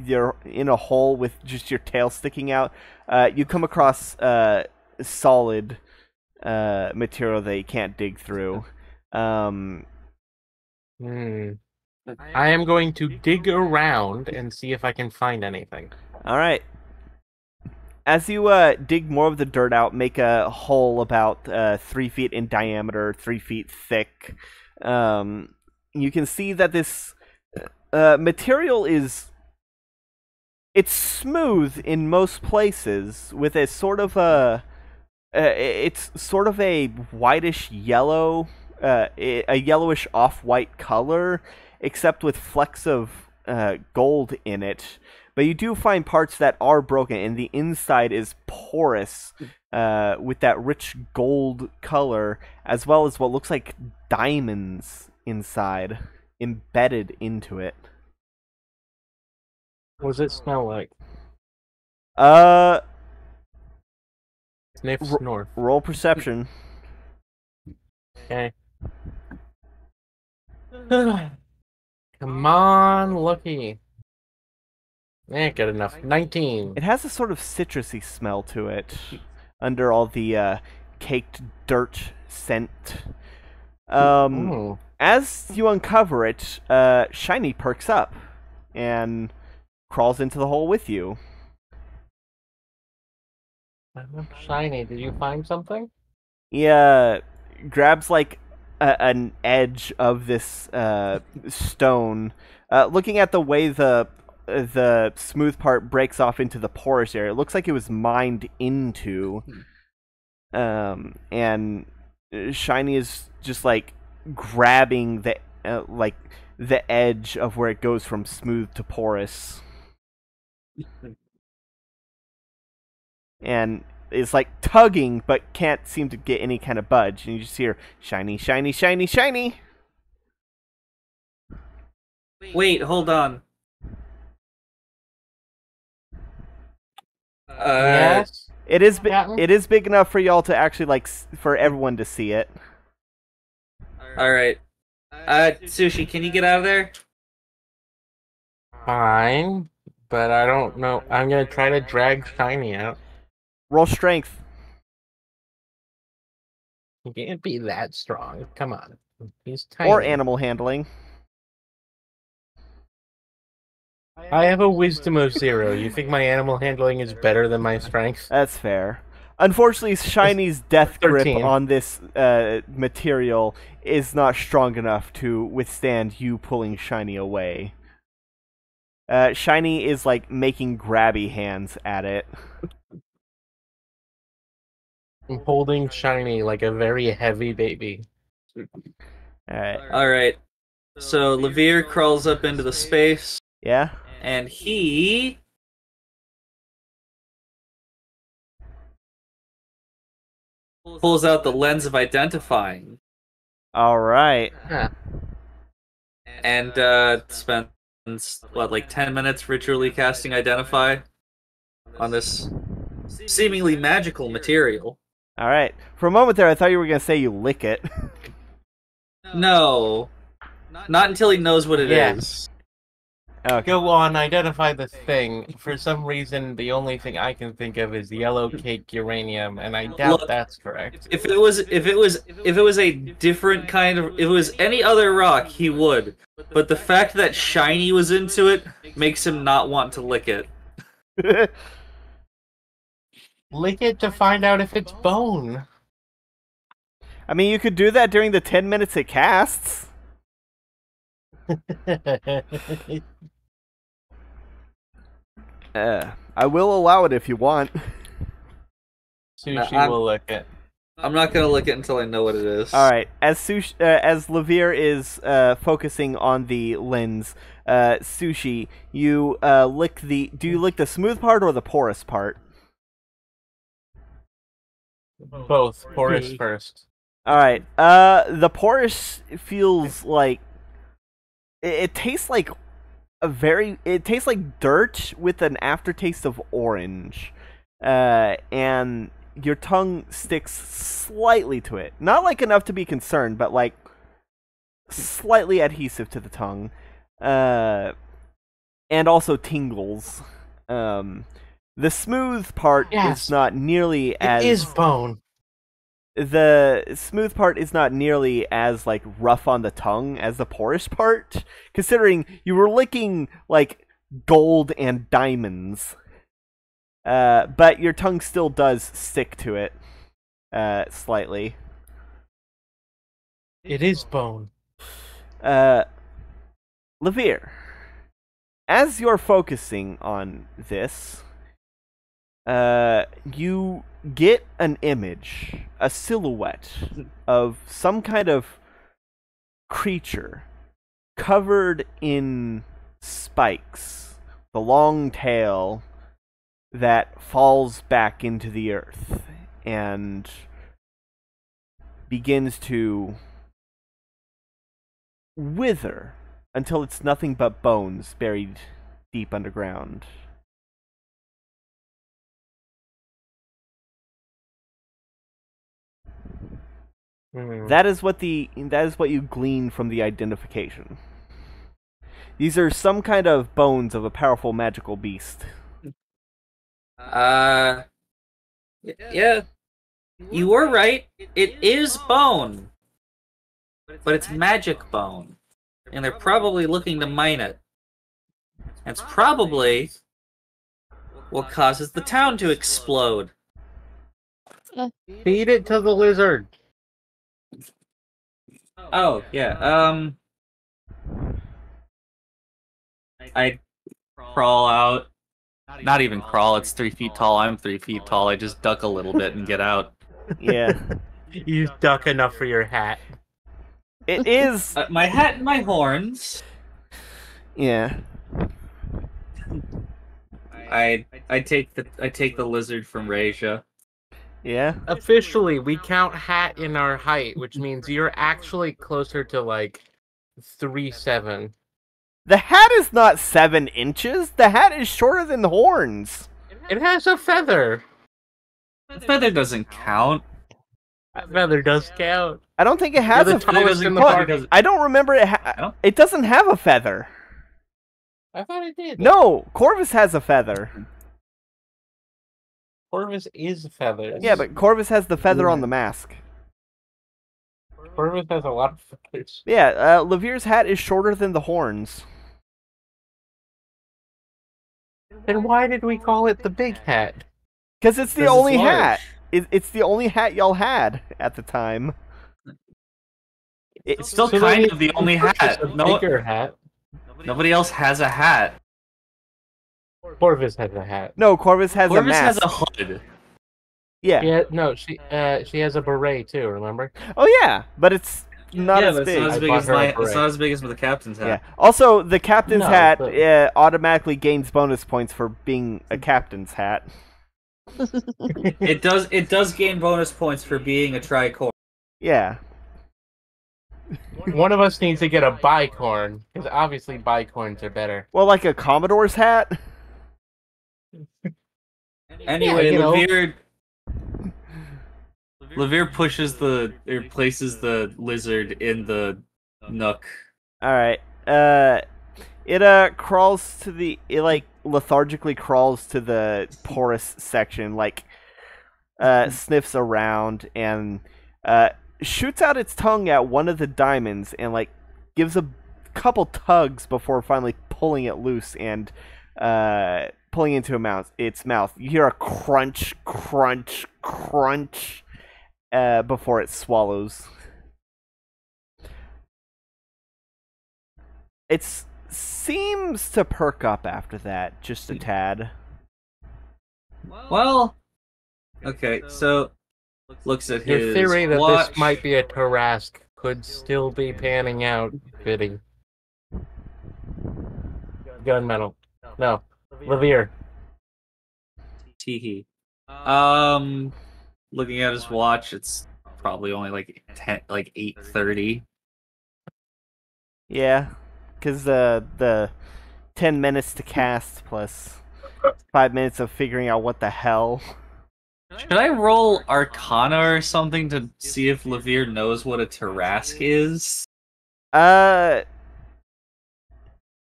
you're in a hole with just your tail sticking out. You come across solid material that you can't dig through. I am going to dig around and see if I can find anything. All right. As you dig more of the dirt out, make a hole about 3 feet in diameter, 3 feet thick. You can see that this material it's smooth in most places, with a sort of it's sort of a whitish yellow, a yellowish off-white color, except with flecks of gold in it. But you do find parts that are broken, and the inside is porous with that rich gold color, as well as what looks like diamonds inside, embedded into it. What does it smell like? Sniff, snort. Roll perception. Okay. Come on, Lucky. Good enough. 19. It has a sort of citrusy smell to it, under all the caked dirt scent. As you uncover it, Shiny perks up and crawls into the hole with you. Shiny, did you find something? He grabs like an edge of this stone. Looking at the way the smooth part breaks off into the porous area, it looks like it was mined into. And Shiny is just like grabbing the the edge of where it goes from smooth to porous, and is like tugging but can't seem to get any kind of budge, and you just hear shiny, shiny, shiny, shiny. Wait, hold on. Yes. It is Captain? it is big enough for y'all to actually like for everyone to see it. All right. Sushi, can you get out of there? Fine, but I don't know. I'm gonna try to drag Shiny out. Roll strength. He can't be that strong. Come on. He's tiny. Or animal handling. I have a wisdom of 0. You think my animal handling is better than my strength? That's fair. Unfortunately, Shiny's death grip 13. on this material is not strong enough to withstand you pulling Shiny away. Shiny is like making grabby hands at it. I'm holding Shiny like a very heavy baby. Alright. All right. So Levere crawls up into the space, Yeah? and he pulls out the lens of identifying Alright. Yeah. and spends what, like 10 minutes ritually casting identify on this seemingly magical material. Alright. For a moment there, I thought you were going to say you lick it. No, not until he knows what it is. Okay. Go on, identify the thing. For some reason, the only thing I can think of is yellow cake uranium, and I doubt Look, that's correct. If it was a different kind of, if it was any other rock, he would. But the fact that Shiny was into it makes him not want to lick it. Lick it to find out if it's bone. I mean, you could do that during the 10 minutes it casts. I will allow it if you want. Sushi will lick it. I'm not gonna lick it until I know what it is. Alright, as Levere is focusing on the lens, Sushi, you lick the... Do you lick the smooth part or the porous part? Both. Porous first. Alright, the porous feels like... It tastes like it tastes like dirt with an aftertaste of orange. And your tongue sticks slightly to it. Not like enough to be concerned, but like slightly adhesive to the tongue. And also tingles. The smooth part is not nearly as... It is bone. The smooth part is not nearly as like rough on the tongue as the porous part, considering you were licking like gold and diamonds. But your tongue still does stick to it slightly. It is bone. Levere, as you're focusing on this, you get an image, a silhouette of some kind of creature covered in spikes, the long tail that falls back into the earth and begins to wither until it's nothing but bones buried deep underground. That is what you glean from the identification. These are some kind of bones of a powerful magical beast. Yeah. You were right. It is bone. But it's magic bone. And they're probably looking to mine it. And it's probably what causes the town to explode. Feed it to the lizard. Oh, yeah, I crawl out. Not even crawl, it's 3 feet tall. I'm 3 feet tall. I just duck a little bit and get out. Yeah. You duck enough for your hat. It is... My hat and my horns. Yeah. I take the lizard from Raja. Yeah? Officially, we count hat in our height, which means you're actually closer to like 3'7". The hat is not 7 inches. The hat is shorter than the horns. It has a feather. The feather doesn't count. That feather does count. I don't think it has You're a the feather. tallest in the But party. I don't remember it. It doesn't have a feather. I thought it did. No, Corvus has a feather. Corvus is feathers. Yeah, but Corvus has the feather on the mask. Corvus has a lot of feathers. Yeah, Levere's hat is shorter than the horns. Then why did we call it the big hat? Because it's the 'Cause it's only large. hat. it's the only hat y'all had at the time. It's still So kind then of the you only purchase hat. A bigger hat. Nobody else has a hat. Corvus has a hat. No, Corvus has a Corvus mask. has a hood. Yeah. She has a beret too. Remember? Oh yeah, but it's not as but big. it's not as I big bought as her a my. It's beret. not as big as the captain's Yeah. hat. Also, the captain's No, hat but- automatically gains bonus points for being a captain's hat. It does. It does gain bonus points for being a tricorn. Yeah. One of us needs to get a bicorn because obviously bicorns are better. Well, like a Commodore's hat. Anyway, you know. Levere places the lizard in the nook. All right. It crawls to it lethargically crawls to the porous section, sniffs around and shoots out its tongue at one of the diamonds and gives a couple tugs before finally pulling it loose and pulling into its mouth. You hear a crunch, crunch, crunch before it swallows. It seems to perk up after that, just a tad. Well, okay, so looks at Your his theory that watch. this might be a Tarask could still be panning out fitting. Gunmetal. No. Levere. Teehee. Looking at his watch, it's probably only 8:30. Yeah, because the 10 minutes to cast plus 5 minutes of figuring out what the hell. Should I roll Arcana or something to see if Levere knows what a Tarask is? I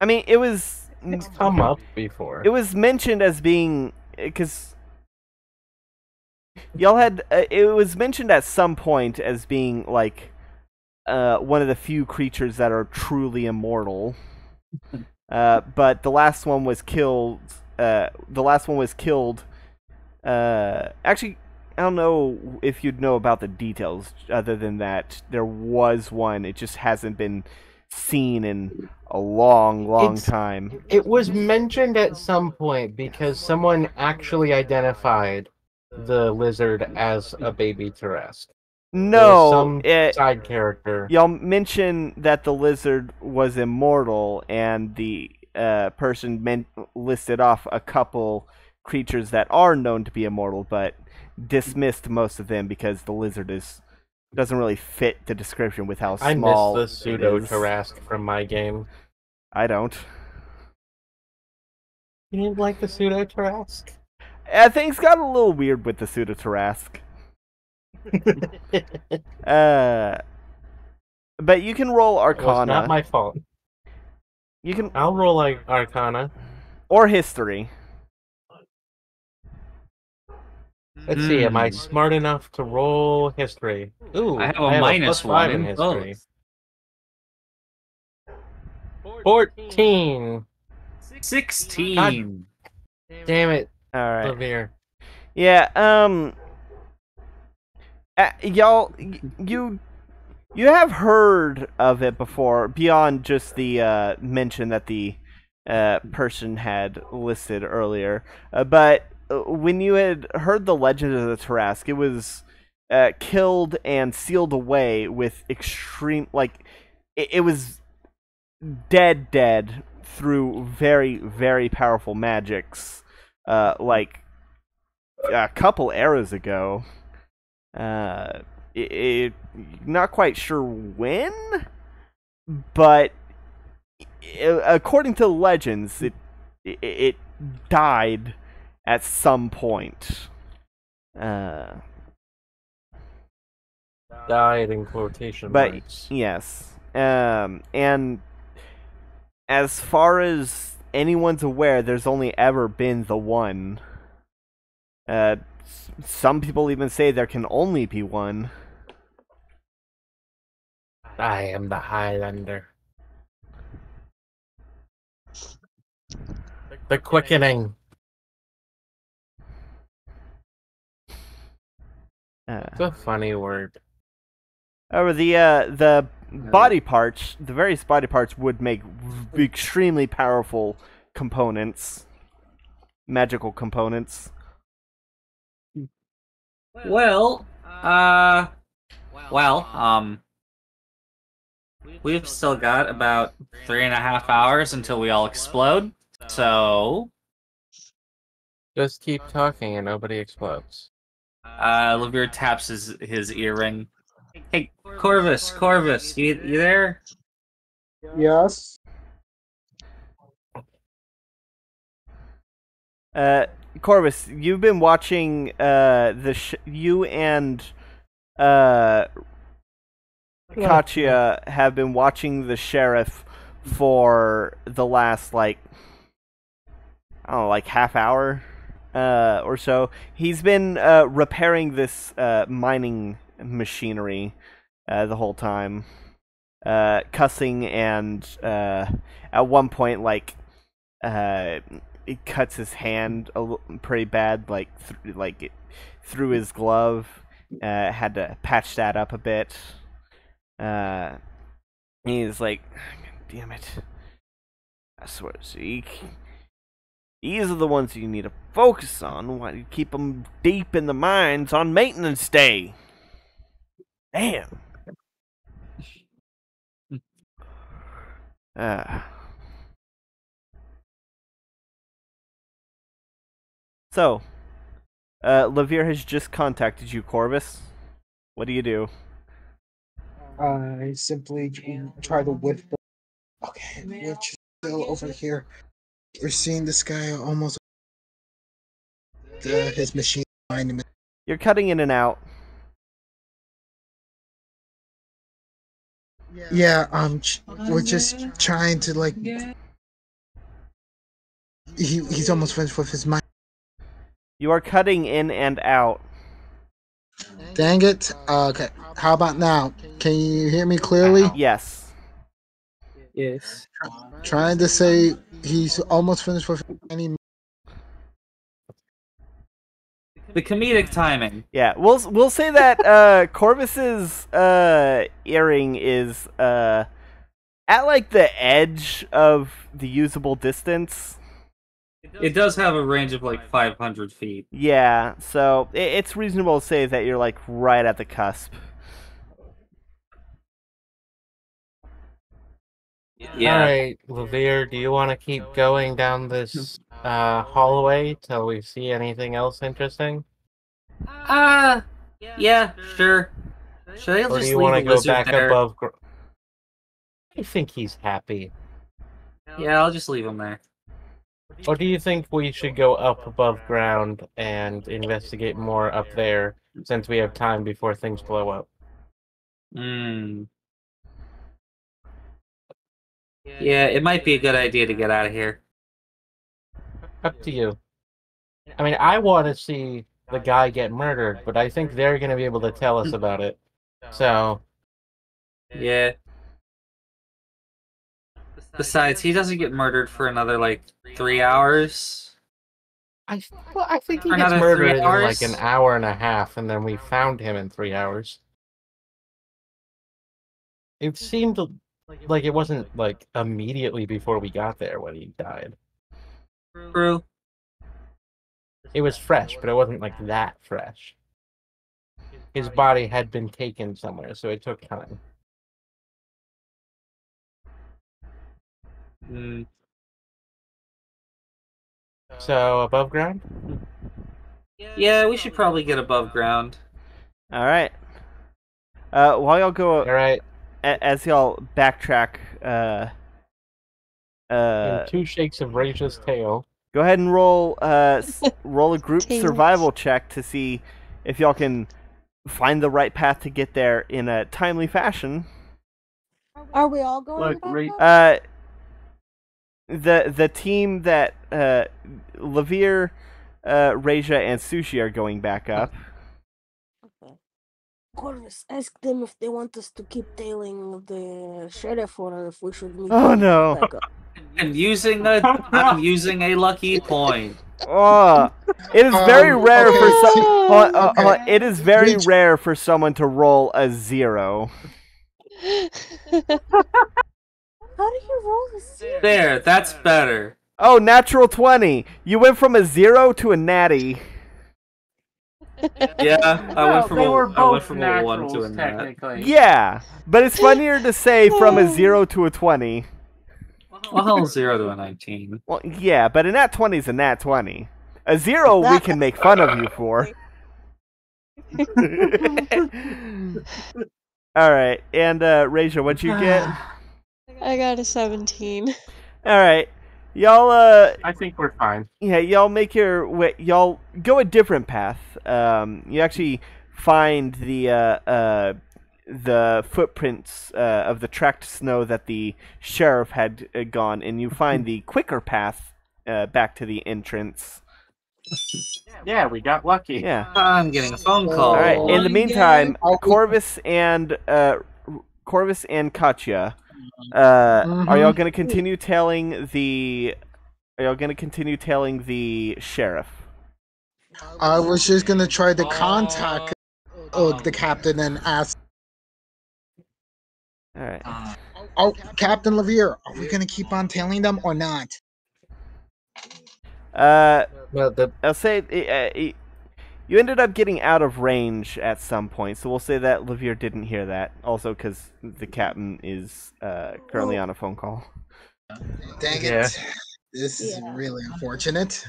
mean, it was It's come up before. it was mentioned as being because y'all had it was mentioned at some point as being one of the few creatures that are truly immortal. But the last one was killed. Actually, I don't know if you'd know about the details. Other than that, there was one. It just hasn't been seen in a long time. It was mentioned at some point because someone actually identified the lizard as a baby Tarask. No, some side character. y'all mentioned that the lizard was immortal, and the person listed off a couple creatures that are known to be immortal, but dismissed most of them because the lizard doesn't really fit the description with how I small miss the pseudo it is. Tarask from my game. I don't. You didn't like the pseudo Tarask? Things got a little weird with the pseudo Tarask. But you can roll It was Arcana. not my fault. You can I'll roll like Arcana. or History. Let's see, am I smart enough to roll history? Ooh, I have a minus +5 in one in history. 14. 16. Damn it, All right. Levere. Yeah. Y'all, you have heard of it before, beyond just the mention that the person had listed earlier. But when you had heard the legend of the Tarask, it was killed and sealed away with extreme, it was dead through very, very powerful magics, a couple eras ago. Not quite sure when, but according to legends, it died at some point. Died in quotation But marks. yes, and as far as anyone's aware, there's only ever been the one. Some people even say there can only be one. I am the Highlander. The quickening. It's a funny word. However, the body parts, the various body parts, would make extremely powerful components, magical components. Well, we've still got about 3.5 hours until we all explode. So, Just keep talking and nobody explodes. Levere taps his earring. Hey, Corvus, you there? Yes. Corvus, you've been watching you and Katya have been watching the sheriff for the last like half hour or so. He's been repairing this mining machinery the whole time, cussing, and at one point it cuts his hand pretty bad, through his glove. Had to patch that up a bit. He's like, damn it. I swear, Zeke. These are the ones you need to focus on. Why do you keep them deep in the mines on maintenance day? Damn. So, Levere has just contacted you, Corvus. What do you do? I simply try to whip the. Okay, we're still over here. We're seeing this guy almost. His machine behind him. You're cutting in and out. Yeah, we're just trying to like. He's almost finished with his mind. You are cutting in and out. Dang it. Okay, how about now? Can you hear me clearly? Yes. Yes. Trying to say he's almost finished with any. The comedic timing. Yeah, we'll say that Corvus's earring is at like the edge of the usable distance. It does have a range of like 500 feet. Yeah, so it's reasonable to say that you're like right at the cusp. Yeah. Alright, Levere, do you want to keep going down this hallway till we see anything else interesting? Yeah, sure. Should I Or just do you leave want to the go lizard back there? above? I think he's happy. Yeah, I'll just leave him there. Or do you think we should go up above ground and investigate more up there, since we have time before things blow up? Yeah, it might be a good idea to get out of here. Up to you. I mean, I want to see the guy get murdered, but I think they're going to be able to tell us about it. So, Yeah. Besides, he doesn't get murdered for another, like, 3 hours. I think he For gets another murdered 3 in hours? like an hour and a half, and then we found him in 3 hours. It seemed like it wasn't like immediately before we got there when he died. True. It was fresh, but it wasn't like that fresh. His body had been taken somewhere, so it took time. So, above ground? Yeah, we should probably get above ground. All right. While y'all go, Alright, as y'all backtrack, in 2 shakes of Raja's tail. go ahead and roll roll a group Tails. survival check to see if y'all can find the right path to get there in a timely fashion. Are we all going Look, back up? The team that Levere, Raja, and Sushi are going back up. Okay. Corvus, ask them if they want us to keep tailing the sheriff or if we should meet Oh, them no. back up. I'm using a lucky point. Oh, it is very rare okay, for it is very Reach- rare for someone to roll a 0. How do you roll a 0? There, that's better. Oh, natural 20. You went from a 0 to a natty. Yeah, I went from they were a both 1 naturals, to a nat. technically. Yeah, but it's funnier to say from a 0 to a 20. Well, 0 to a 19. Well, yeah, but a nat 20 is a nat 20. A 0 we can make fun of you for. Alright, and Raja, what'd you get? I got a 17. Alright. Y'all I think we're fine. yeah, y'all make your way. Y'all go a different path. You actually find the footprints of the tracked snow that the sheriff had gone, and you find the quicker path back to the entrance. Yeah, we got lucky. Yeah. I'm getting a phone call. All right. In the meantime, Oh, Corvus and Katya, are y'all gonna continue tailing the? Are y'all gonna continue tailing the sheriff? I was just gonna try to contact the captain and ask. All right. Oh, Captain Levere, are we gonna keep on tailing them or not? Well, I'll say you ended up getting out of range at some point, so we'll say that Levere didn't hear that. Also, because the captain is currently on a phone call. Dang Yeah. it! This is Yeah. really unfortunate.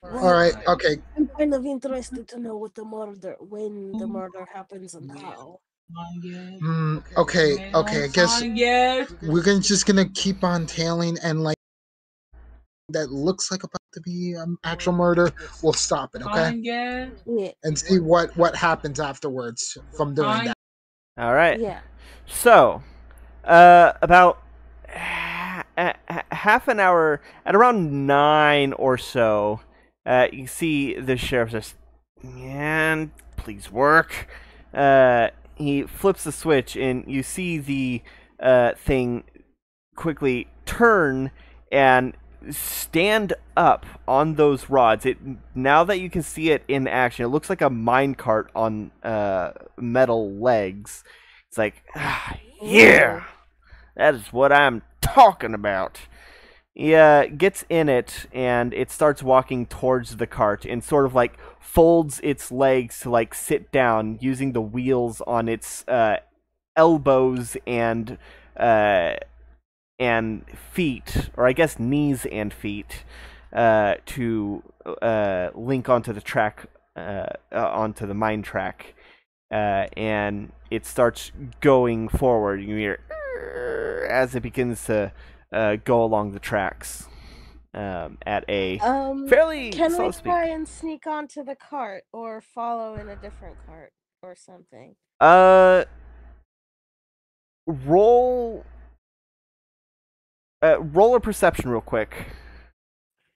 Well, All right, okay. I'm kind of interested to know when the murder happens and how. Okay. I guess we're just gonna keep on tailing, and like that looks like about to be actual murder. We'll stop it, okay? Yeah. And see what happens afterwards from doing that. All right. Yeah. So, about half an hour, at around 9 or so, you see the sheriff just, man, please work. He flips the switch, and you see the thing quickly turn and stand up on those rods. Now that you can see it in action, it looks like a minecart on metal legs. It's like, yeah, that is what I'm talking about. He gets in it, and it starts walking towards the cart and sort of like folds its legs to like sit down, using the wheels on its elbows and feet, or I guess knees and feet, to link onto the track, onto the mine track. And it starts going forward. You hear as it begins to go along the tracks at a fairly Can slow we speed. try and sneak onto the cart or follow in a different cart or something? Roll a perception real quick.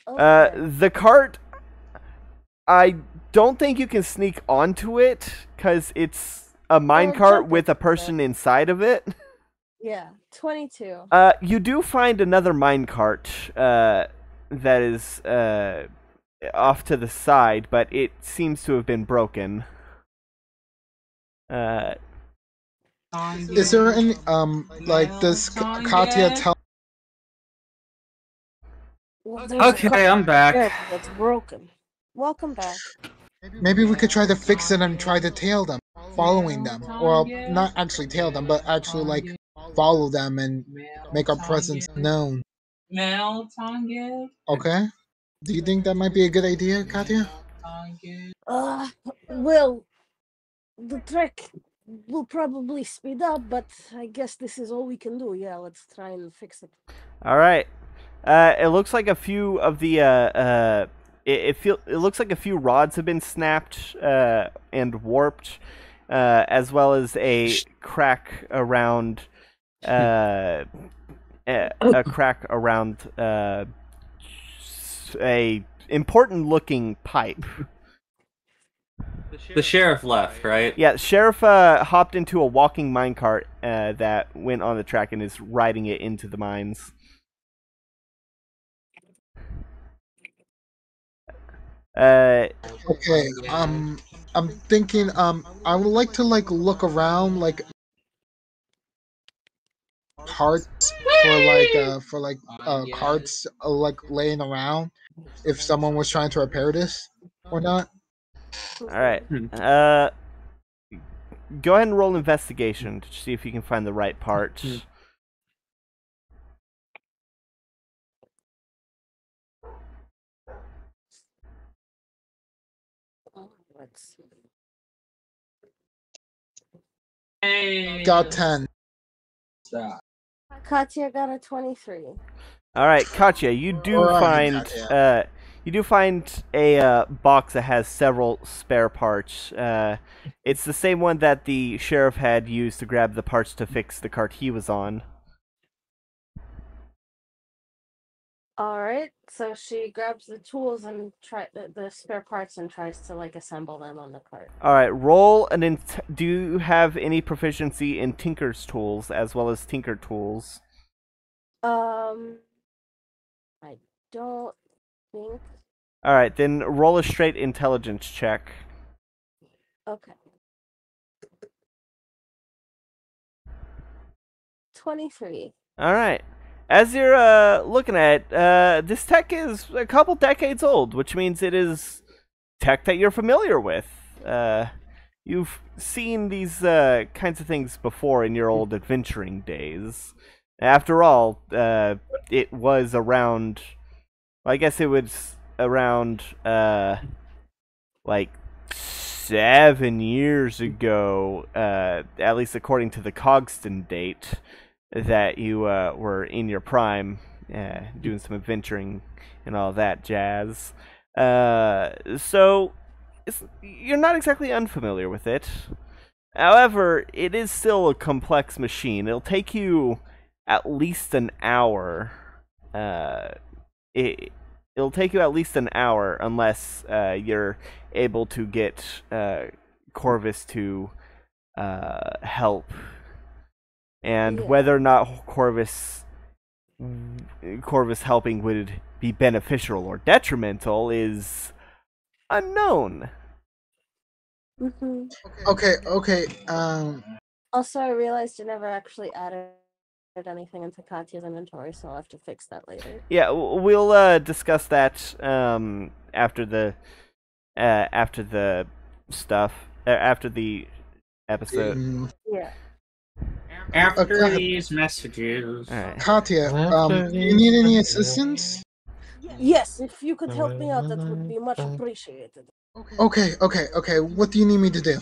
Okay. The cart, I don't think you can sneak onto it because it's a minecart jump with a into person inside of it. Yeah, 22. You do find another minecart that is off to the side, but it seems to have been broken. Is there any like does Katya tell? Well, there's a Okay, cart I'm back. there that's broken. Welcome back. Maybe we could try to fix it and try to tail them, following them. Well, not actually tail them, but actually like follow them and make our presence known. Okay. Do you think that might be a good idea, Katya? Well, the trek will probably speed up, but I guess this is all we can do. Yeah, let's try and fix it. All right. It looks like a few of the it looks like a few rods have been snapped and warped, as well as a crack around a crack around a important looking pipe. The sheriff left, right? Yeah, sheriff hopped into a walking minecart that went on the track and is riding it into the mines. Okay. I'm thinking. I would like to look around parts for carts laying around if someone was trying to repair this or not. All right. Hmm. Go ahead and roll investigation to see if you can find the right part. Let's see. Got 10. Katya got a 23. All right, Katya, you do Alright, find Katya. a box that has several spare parts. It's the same one that the sheriff had used to grab the parts to fix the cart he was on. Alright, so she grabs the tools and the spare parts and tries to assemble them on the cart. All right, roll an. Do you have any proficiency in Tinker's tools as well as Tinker tools? I don't think. All right, then roll a straight intelligence check. Okay. 23. All right. As you're looking at it, this tech is a couple decades old, which means it is tech that you're familiar with. You've seen these kinds of things before in your old adventuring days. After all, it was around. I guess it was around 7 years ago, at least according to the Cogston date, that you were in your prime, doing some adventuring and all that jazz. So you're not exactly unfamiliar with it. However, it is still a complex machine. It'll take you at least an hour. It'll take you at least an hour unless you're able to get Corvus to help. And whether or not Corvus helping would be beneficial or detrimental is unknown. Mm-hmm. Okay. Also, I realized I never actually added anything into Katya's inventory, so I'll have to fix that later. Yeah, we'll discuss that after the stuff after the episode. Yeah. After these messages. All right. Katya, do you need any assistance? Yes, if you could help me out, that would be much appreciated. Okay. What do you need me to do?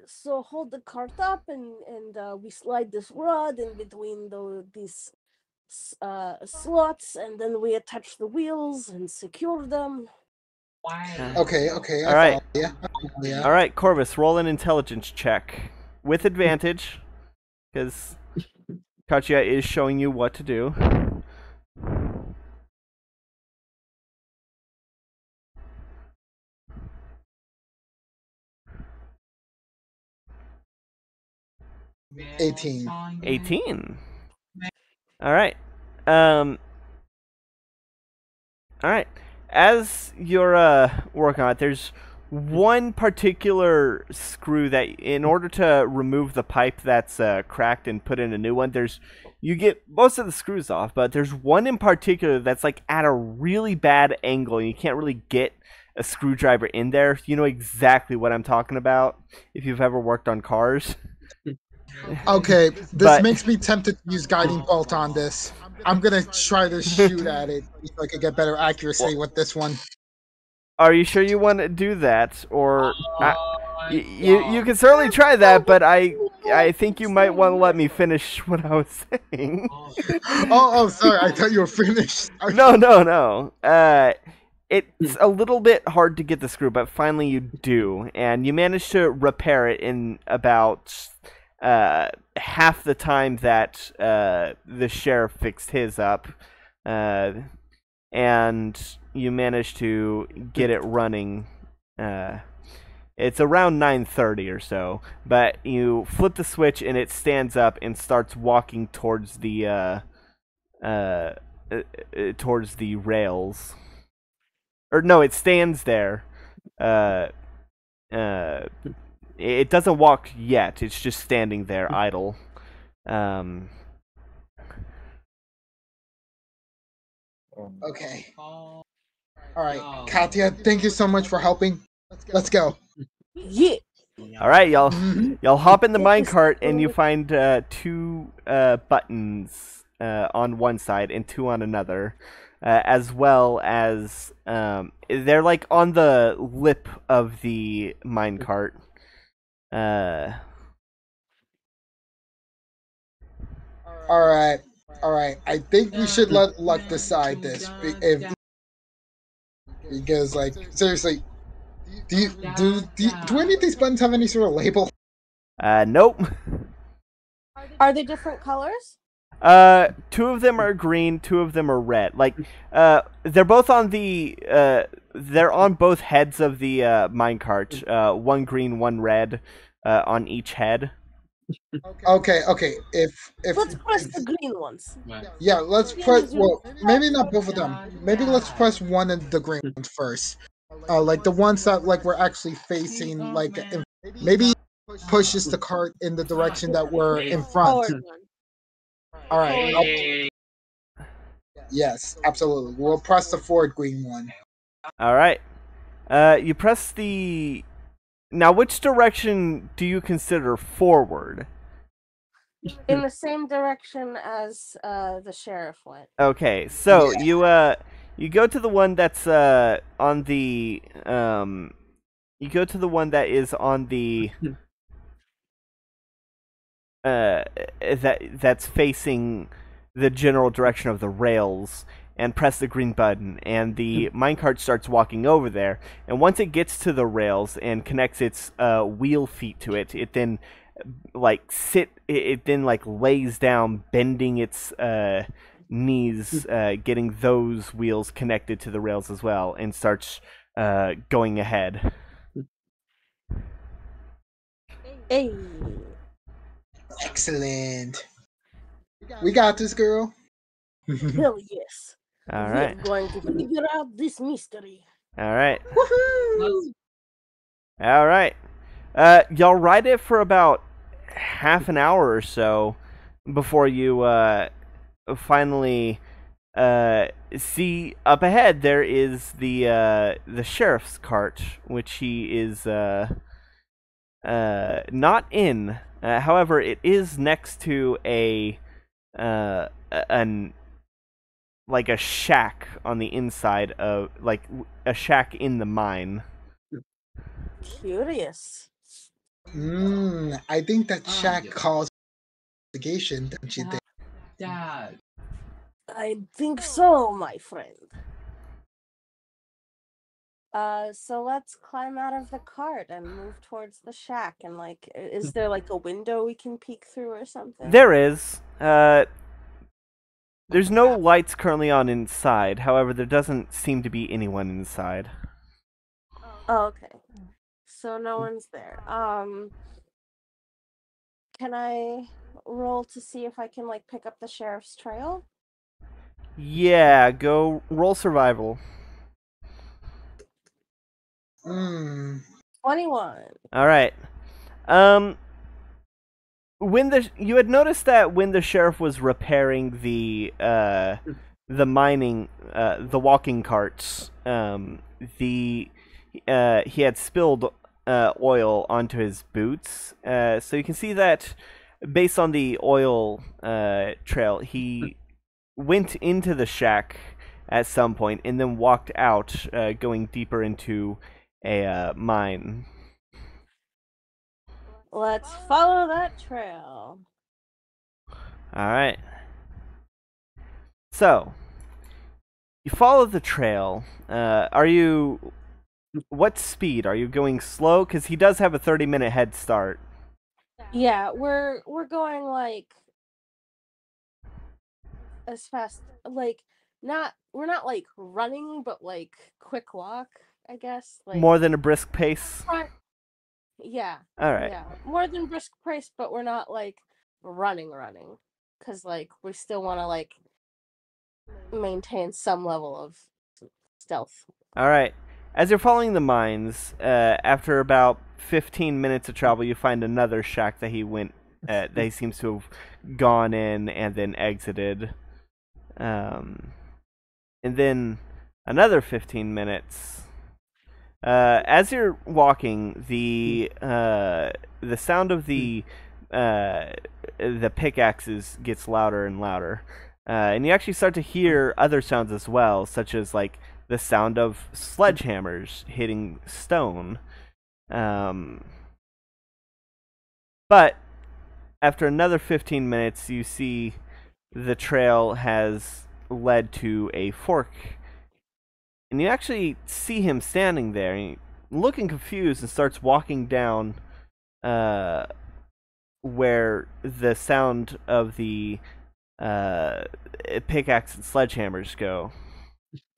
So hold the cart up, and we slide this rod in between these slots, and then we attach the wheels and secure them. Okay. All right. Yeah. All right, Corvus, roll an intelligence check with advantage, because Katya is showing you what to do. $18. 18. All right. All right. As you're working on it, there's one particular screw that, in order to remove the pipe that's cracked and put in a new one, you get most of the screws off, but there's one in particular that's at a really bad angle, and you can't really get a screwdriver in there. You know exactly what I'm talking about if you've ever worked on cars. Okay, this makes me tempted to use guiding bolt on this. I'm gonna try to shoot at it so I can get better accuracy with this one. Are you sure you want to do that, or you can certainly try that? But I think you might want to let me finish what I was saying. Oh, sorry. I thought you were finished. No. It's a little bit hard to get the screw, but finally you do, and you manage to repair it in about half the time that the sheriff fixed his up, and you manage to get it running. It's around 9:30 or so, but you flip the switch and it stands up and starts walking towards the rails. or no, it stands there. It doesn't walk yet. It's just standing there idle. Okay. All right, Katya, thank you so much for helping. Let's go. Yeah. All right, y'all. Mhm. Y'all hop in the Yes. minecart and you find two buttons on one side and two on another, as well as they're like on the lip of the minecart. All right. All right. I think we should let luck decide this. Because like seriously, do any of these buttons have any sort of label? Nope. Are they different colors? Two of them are green, two of them are red. Like, they're both on the, they're on both heads of the, minecart. One green, one red, on each head. Okay. If Let's press the green ones. yeah, let's press. Well, maybe not both of them. Maybe let's press one of the green ones first. Like the ones that like we're actually facing. Like maybe pushes the cart in the direction that we're in front. Forward one. All right. Yes, absolutely. We'll press the forward green one. All right. You press the. Now, which direction do you consider forward? In the same direction as the sheriff went. Okay, so Yeah. you go to the one that's on the you go to the one that is on the that's facing the general direction of the rails and press the green button and the minecart starts walking over there, and once it gets to the rails and connects its wheel feet to it, it then it then lays down, bending its knees, getting those wheels connected to the rails as well, and starts going ahead. Hey. Excellent. We got this, girl. Hell yes. All We right. are going to figure out this mystery. All right. Woohoo! All right. Y'all ride it for about half an hour or so before you finally see up ahead. There is the sheriff's cart, which he is not in. However, it is next to an like a shack on the inside of a shack in the mine. Curious. I think that shack caused investigation, don't you think? Dad. I think so, my friend. So let's climb out of the cart and move towards the shack. And is there like a window we can peek through or something? There is. There's no lights currently on inside. However, there doesn't seem to be anyone inside. Oh, okay. So no one's there. Can I roll to see if I can pick up the sheriff's trail? Yeah, go roll survival. 21. All right. When you had noticed that when the sheriff was repairing the walking carts, he had spilled oil onto his boots. So you can see that based on the oil trail, he went into the shack at some point and then walked out, going deeper into a mine. Let's follow that trail. All right. So, you follow the trail. What speed? Are you going slow? Because he does have a 30-minute head start. Yeah, we're going as fast, we're not running, but quick walk, I guess. More than a brisk pace? Yeah. All right. Yeah, more than brisk pace, but we're not running, because we still want to maintain some level of stealth. All right. As you're following the mines, after about 15 minutes of travel, you find another shack that he went. That he seems to have gone in and then exited. And then another 15 minutes. As you're walking, the sound of the pickaxes gets louder and louder, and you actually start to hear other sounds as well, such as like the sound of sledgehammers hitting stone. But after another 15 minutes, you see the trail has led to a fork. And you actually see him standing there, looking confused, and starts walking down where the sound of the pickaxe and sledgehammers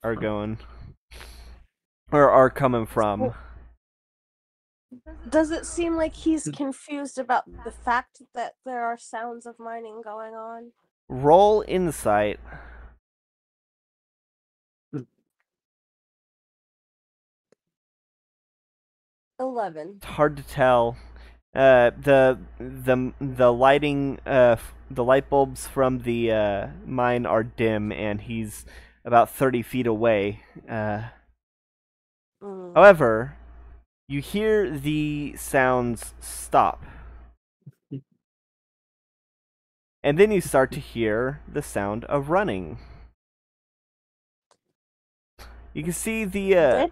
are going, or are coming from. Does it seem like he's confused about the fact that there are sounds of mining going on? Roll insight. 11. It's hard to tell. The lighting, the light bulbs from the mine are dim, and he's about 30 feet away. However, you hear the sounds stop. And then you start to hear the sound of running. You can see the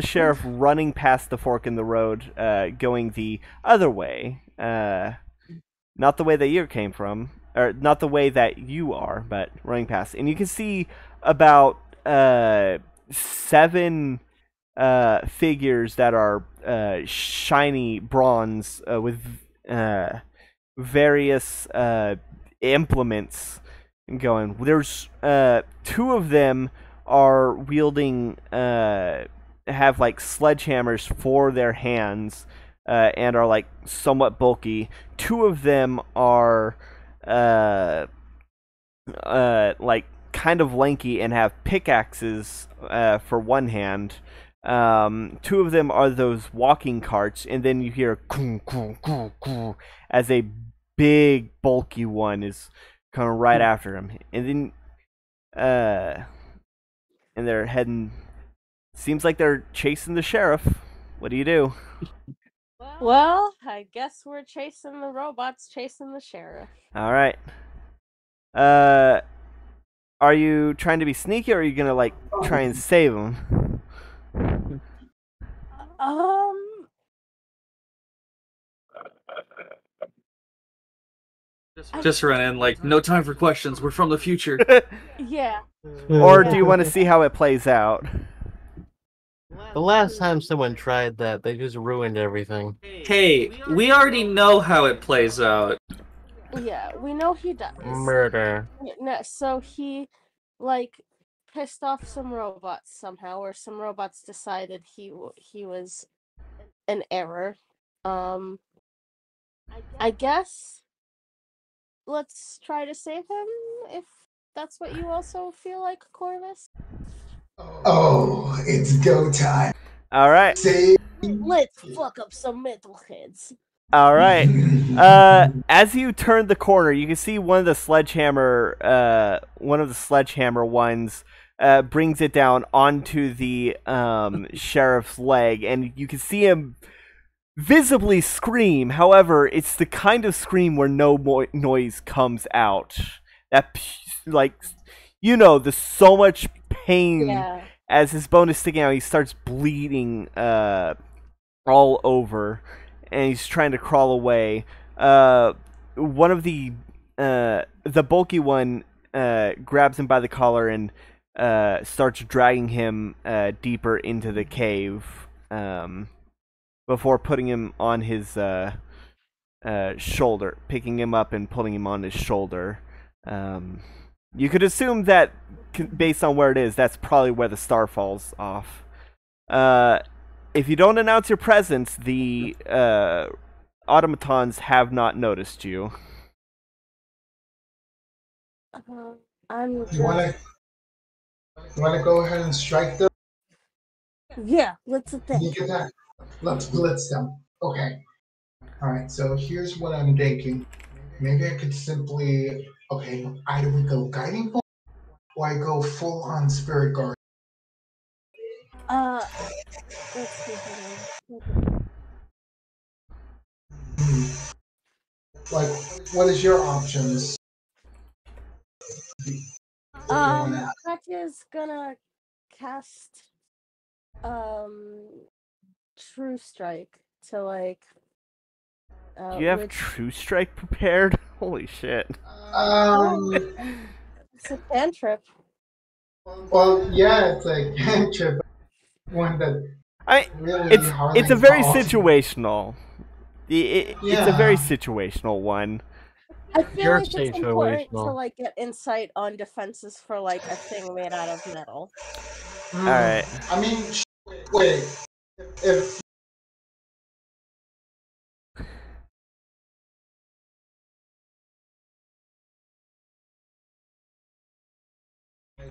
sheriff running past the fork in the road, going the other way. Not the way that you came from, or not the way that you are, but running past. And you can see about 7 figures that are shiny bronze with various implements going. There's 2 of them are wielding have like sledgehammers for their hands and are like somewhat bulky. 2 of them are like kind of lanky and have pickaxes for one hand. 2 of them are those walking carts, and then you hear as a big bulky one is coming right after him, and then and they're heading. Seems like they're chasing the sheriff. What do you do? Well, I guess we're chasing the robots, chasing the sheriff. All right. Are you trying to be sneaky, or are you gonna like try and save them? Just run in like, no time for questions. We're from the future. Yeah. Or do you want to see how it plays out? The last time someone tried that, they just ruined everything. Hey, we already know how it plays out. Yeah, we know he does. Murder. No, so he, like, pissed off some robots somehow, or some robots decided he was an error. I guess let's try to save him, if that's what you also feel like, Corvus. Oh, it's go time. All right. Let's fuck up some mental heads. All right. As you turn the corner, you can see one of the sledgehammer ones brings it down onto the sheriff's leg, and you can see him visibly scream. However, it's the kind of scream where no noise comes out. That, like, there's so much pain. Yeah. As his bone is sticking out, he starts bleeding all over, and he's trying to crawl away. One of the bulky one grabs him by the collar and starts dragging him deeper into the cave before putting him on his shoulder, picking him up and putting him on his shoulder. You could assume that, based on where it is, that's probably where the star falls off. If you don't announce your presence, the automatons have not noticed you. I'm You wanna go ahead and strike them? Yeah, let's You attack. get that? Let's blitz them. Okay. Alright, so here's what I'm thinking. Maybe I could simply okay, either we go guiding bolt or I go full on spirit guard. Let's see. Hold on. Hmm. Like, what is your options? If you wanna Katya's gonna cast True Strike to like Do you have which True Strike prepared? Holy shit. it's a cantrip. well yeah, it's a cantrip one that I really it's hardly a very calls. situational. It's a very Yeah. situational one. I feel Pure like it's important to situational. like get insight on defenses for like a thing made out of metal. Mm, All right. I mean, wait. If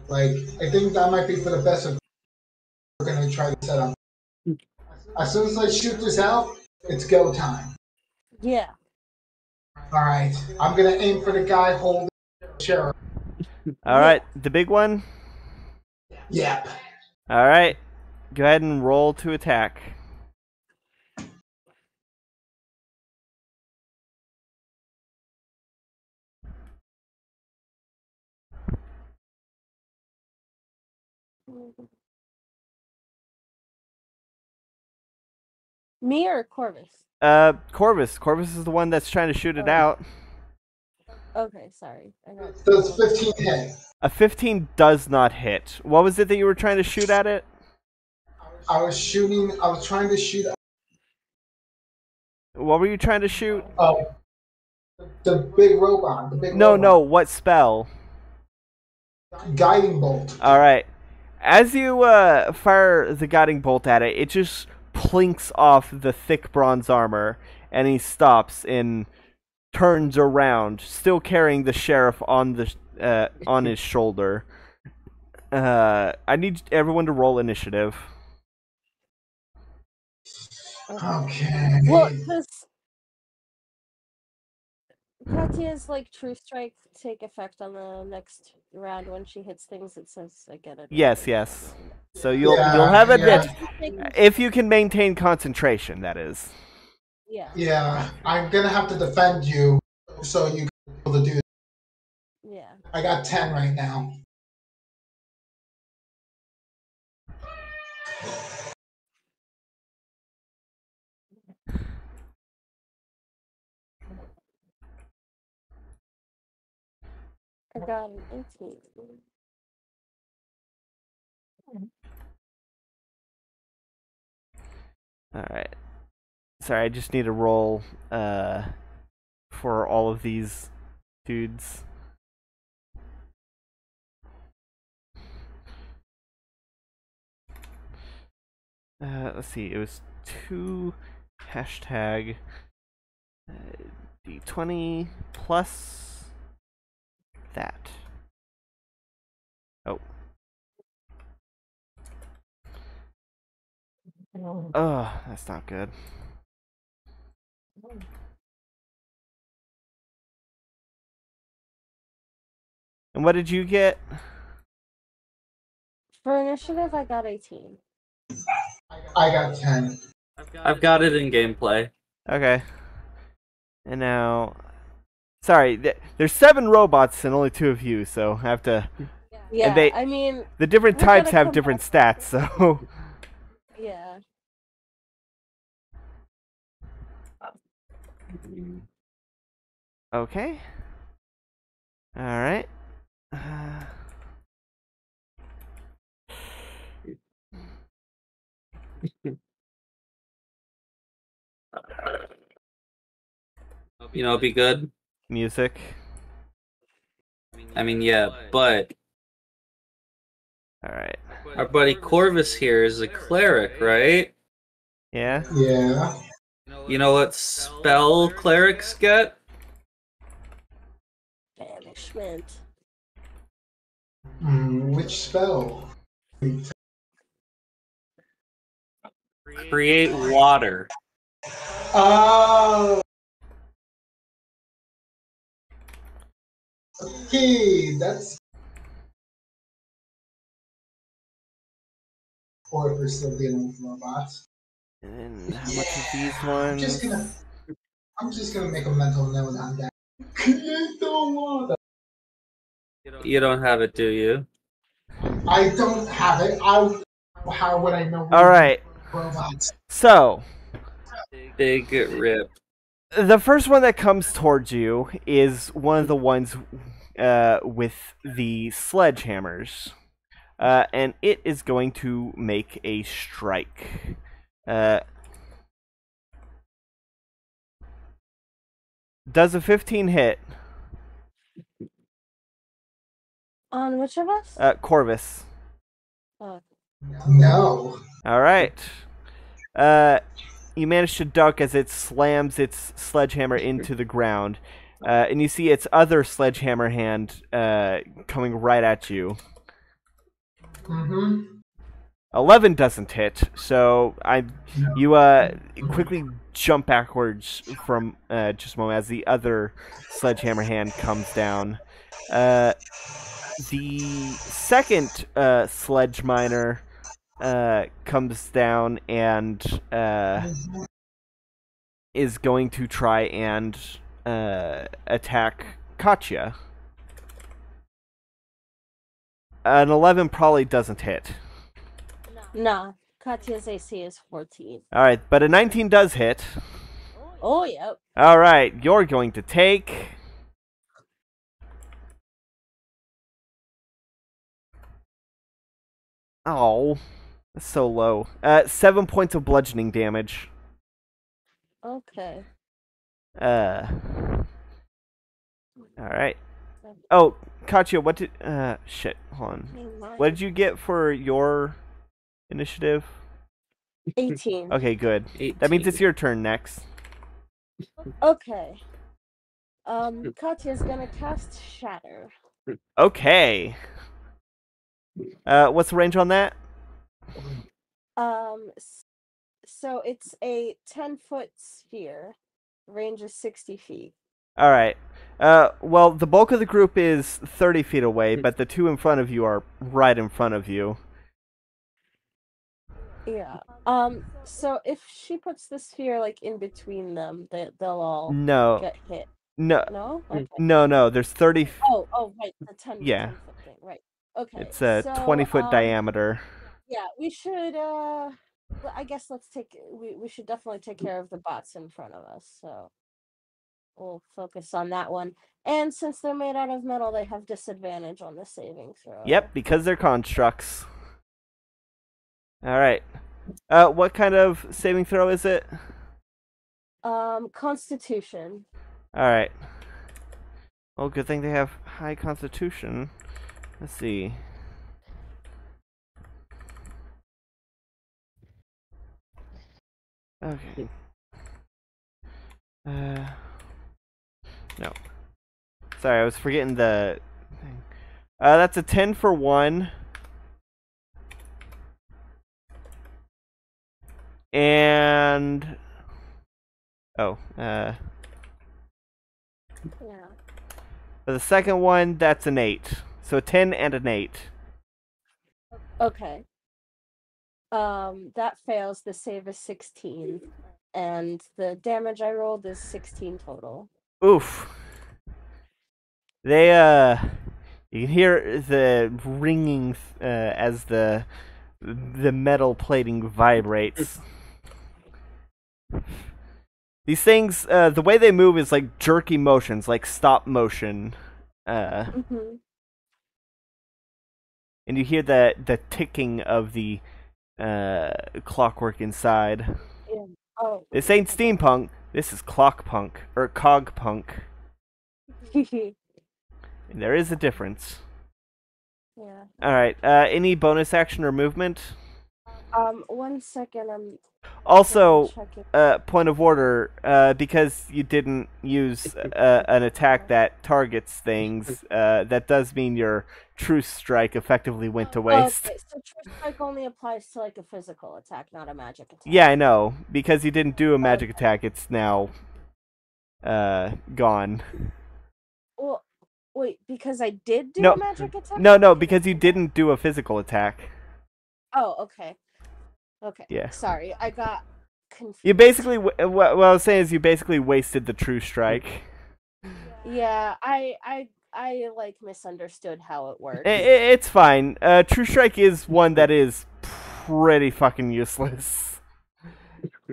like, I think that might be for the best. If we're gonna try to set up. As soon as I shoot this out, it's go time. Yeah. All right, I'm gonna aim for the guy holding the sheriff. All right, the big one. Yep. All right, go ahead and roll to attack. Me or Corvus? Corvus. Corvus is the one that's trying to shoot it Oh. out. Okay, sorry. I got Does 15 hit? A 15 does not hit. What was it that you were trying to shoot at it? I was trying to shoot. What were you trying to shoot? Oh, the big robot. The big No, robot. no. What spell? Guiding bolt. All right. As you fire the guiding bolt at it, it just plinks off the thick bronze armor, and he stops and turns around, still carrying the sheriff on his shoulder. I need everyone to roll initiative. Okay. Well, does Katya's like True Strike take effect on the next round when she hits things? It says again. Yes, yes. So you'll Yeah, have yeah. advantage if you can maintain concentration. That is. Yeah. Yeah, I'm gonna have to defend you, so you can be able to do. Yeah. I got 10 right now. I got an 18. All right. Sorry, I just need to roll for all of these dudes. Let's see. It was 2 hashtag D20 plus that. Oh. Oh, that's not good. And what did you get? For initiative, I got 18. I got 10. I've got it in gameplay. Okay. And now, sorry, there's 7 robots and only 2 of you, so I have to. Yeah, And I mean, the different we're types gonna have come different back stats, so. yeah. Okay. All right. You know, it'd be good. Music. I mean, yeah, but All right. our buddy Corvus here is a cleric, right? Yeah. Yeah. You know what spell clerics get? Banishment. Which spell? Create water. Oh. Okay, that's 4 if we're still dealing with robots. And how much of these I'm just gonna ones? make a mental note on that. Create the water. You don't have it, do you? I don't have it. How would I know? All right. Robots. So Big rip. the first one that comes towards you is one of the ones with the sledgehammers, and it is going to make a strike. Does a 15 hit? On which of us? Corvus. Oh. No. All right. You manage to duck as it slams its sledgehammer into the ground, and you see its other sledgehammer hand coming right at you. Mm-hmm. 11 doesn't hit, so you quickly jump backwards from just a moment as the other sledgehammer hand comes down. The second sledge miner comes down and is going to try and attack Katya. An 11 probably doesn't hit. Nah, Katya's AC is 14. Alright, but a 19 does hit. Oh, yep. Alright, you're going to take... Oh, that's so low. 7 points of bludgeoning damage. Okay. Alright. Oh, Katya, what did... shit, hold on. What did you get for your initiative? 18. Okay, good. 18. That means it's your turn next. Okay. Katya's gonna cast Shatter. Okay. What's the range on that? So it's a 10-foot sphere. Range is 60 feet. Alright. Well, the bulk of the group is 30 feet away, but the two in front of you are right in front of you. Yeah. So if she puts the sphere like in between them, they'll all No. get hit. No. No? Okay. No, there's 30... Oh, right, the 10 Yeah. 10-foot thing, right. Okay. It's a 20-foot diameter. Yeah, we should I guess we should definitely take care of the bots in front of us, so we'll focus on that one. And since they're made out of metal, they have disadvantage on the saving throw. Yep, because they're constructs. Alright. What kind of saving throw is it? Constitution. Alright. Well, good thing they have high constitution. Let's see. Okay. No. Sorry, I was forgetting the thing. That's a 10 for 1. And... Oh, Yeah. for the second one, that's an 8. So 10 and an 8. Okay. That fails. The save is 16. And the damage I rolled is 16 total. Oof. They, you can hear the ringing as the metal plating vibrates. These things, the way they move is like jerky motions, like stop motion. Mm-hmm. And you hear the ticking of the clockwork inside. Yeah. Oh. This ain't steampunk. This is clockpunk or cogpunk. And there is a difference. Yeah. All right. Any bonus action or movement? 1 second. I'm Also, checking. point of order, because you didn't use an attack that targets things, that does mean your Truce Strike effectively went to waste. Okay, so True Strike only applies to like a physical attack, not a magic attack. Yeah, I know. Because you didn't do a magic attack, it's now gone. Well, wait, because I did do No. a magic attack? No, because you didn't do a physical attack. Oh, okay. Okay. Yeah. Sorry, I got confused. You basically, what I was saying is you basically wasted the True Strike. Yeah, I like misunderstood how it works. It's fine. True Strike is one that is pretty fucking useless.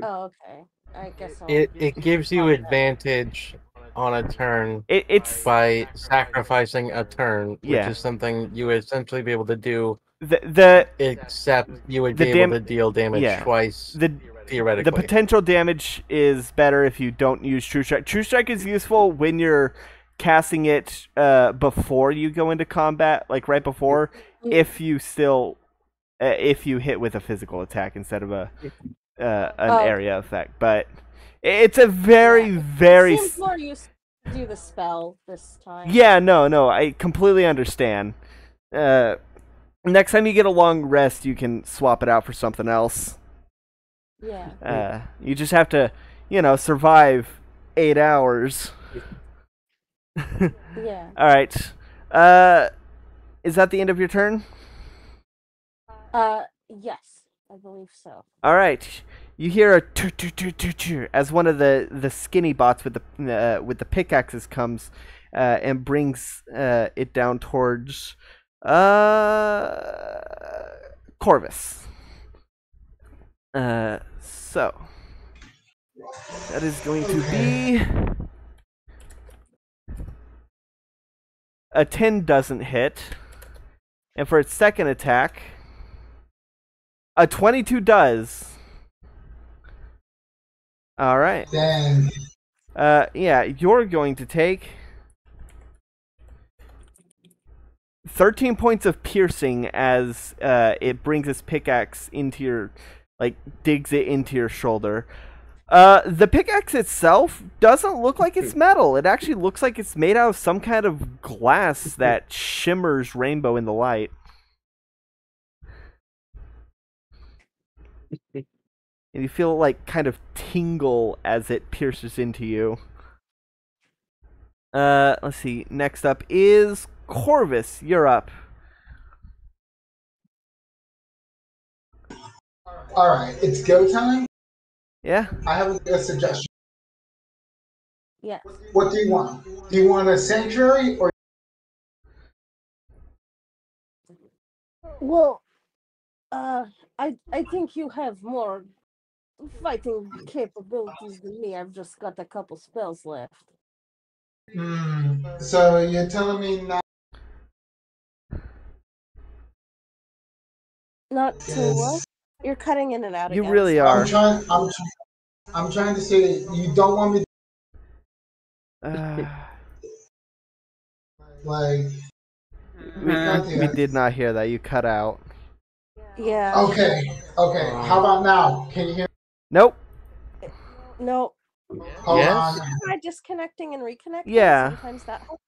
Oh, okay. I guess It gives you advantage on a turn It's by sacrificing a turn, which Yeah. is something you would essentially be able to do, the except you would The be able to deal damage yeah. twice, the theoretically. the potential damage is better if you don't use True Strike. True Strike is useful when you're casting it before you go into combat, like right before, if you still if you hit with a physical attack instead of an area effect. But it's a very very Seems more useful to do the spell this time. Yeah, no, I completely understand. Next time you get a long rest, you can swap it out for something else. Yeah. You just have to, survive 8 hours. Yeah. All right. Is that the end of your turn? Yes, I believe so. All right. You hear a as one of the skinny bots with the pickaxes comes and brings it down towards Corvus. So that is going to be a 10 doesn't hit, and for its second attack, a 22 does. All right. Dang. Yeah, you're going to take 13 points of piercing as it brings its pickaxe into your, digs it into your shoulder. The pickaxe itself doesn't look like it's metal. It actually looks like it's made out of some kind of glass that shimmers rainbow in the light. And you feel it, kind of tingle as it pierces into you. Let's see. Next up is Corvus. You're up. Alright, it's go time. Yeah? I have a suggestion. Yes. What do you want? Do you want a sanctuary or Well, I think you have more fighting capabilities than me. I've just got a couple spells left. So you're telling me not Not to what? You're cutting in and out You again. really are. I'm trying to say that you don't want me like we did not hear that. You cut out. Yeah. Okay. How about now? Can you hear me? Nope. No. Hold Yes. on. Try disconnecting and reconnecting. Yeah. Sometimes that helps.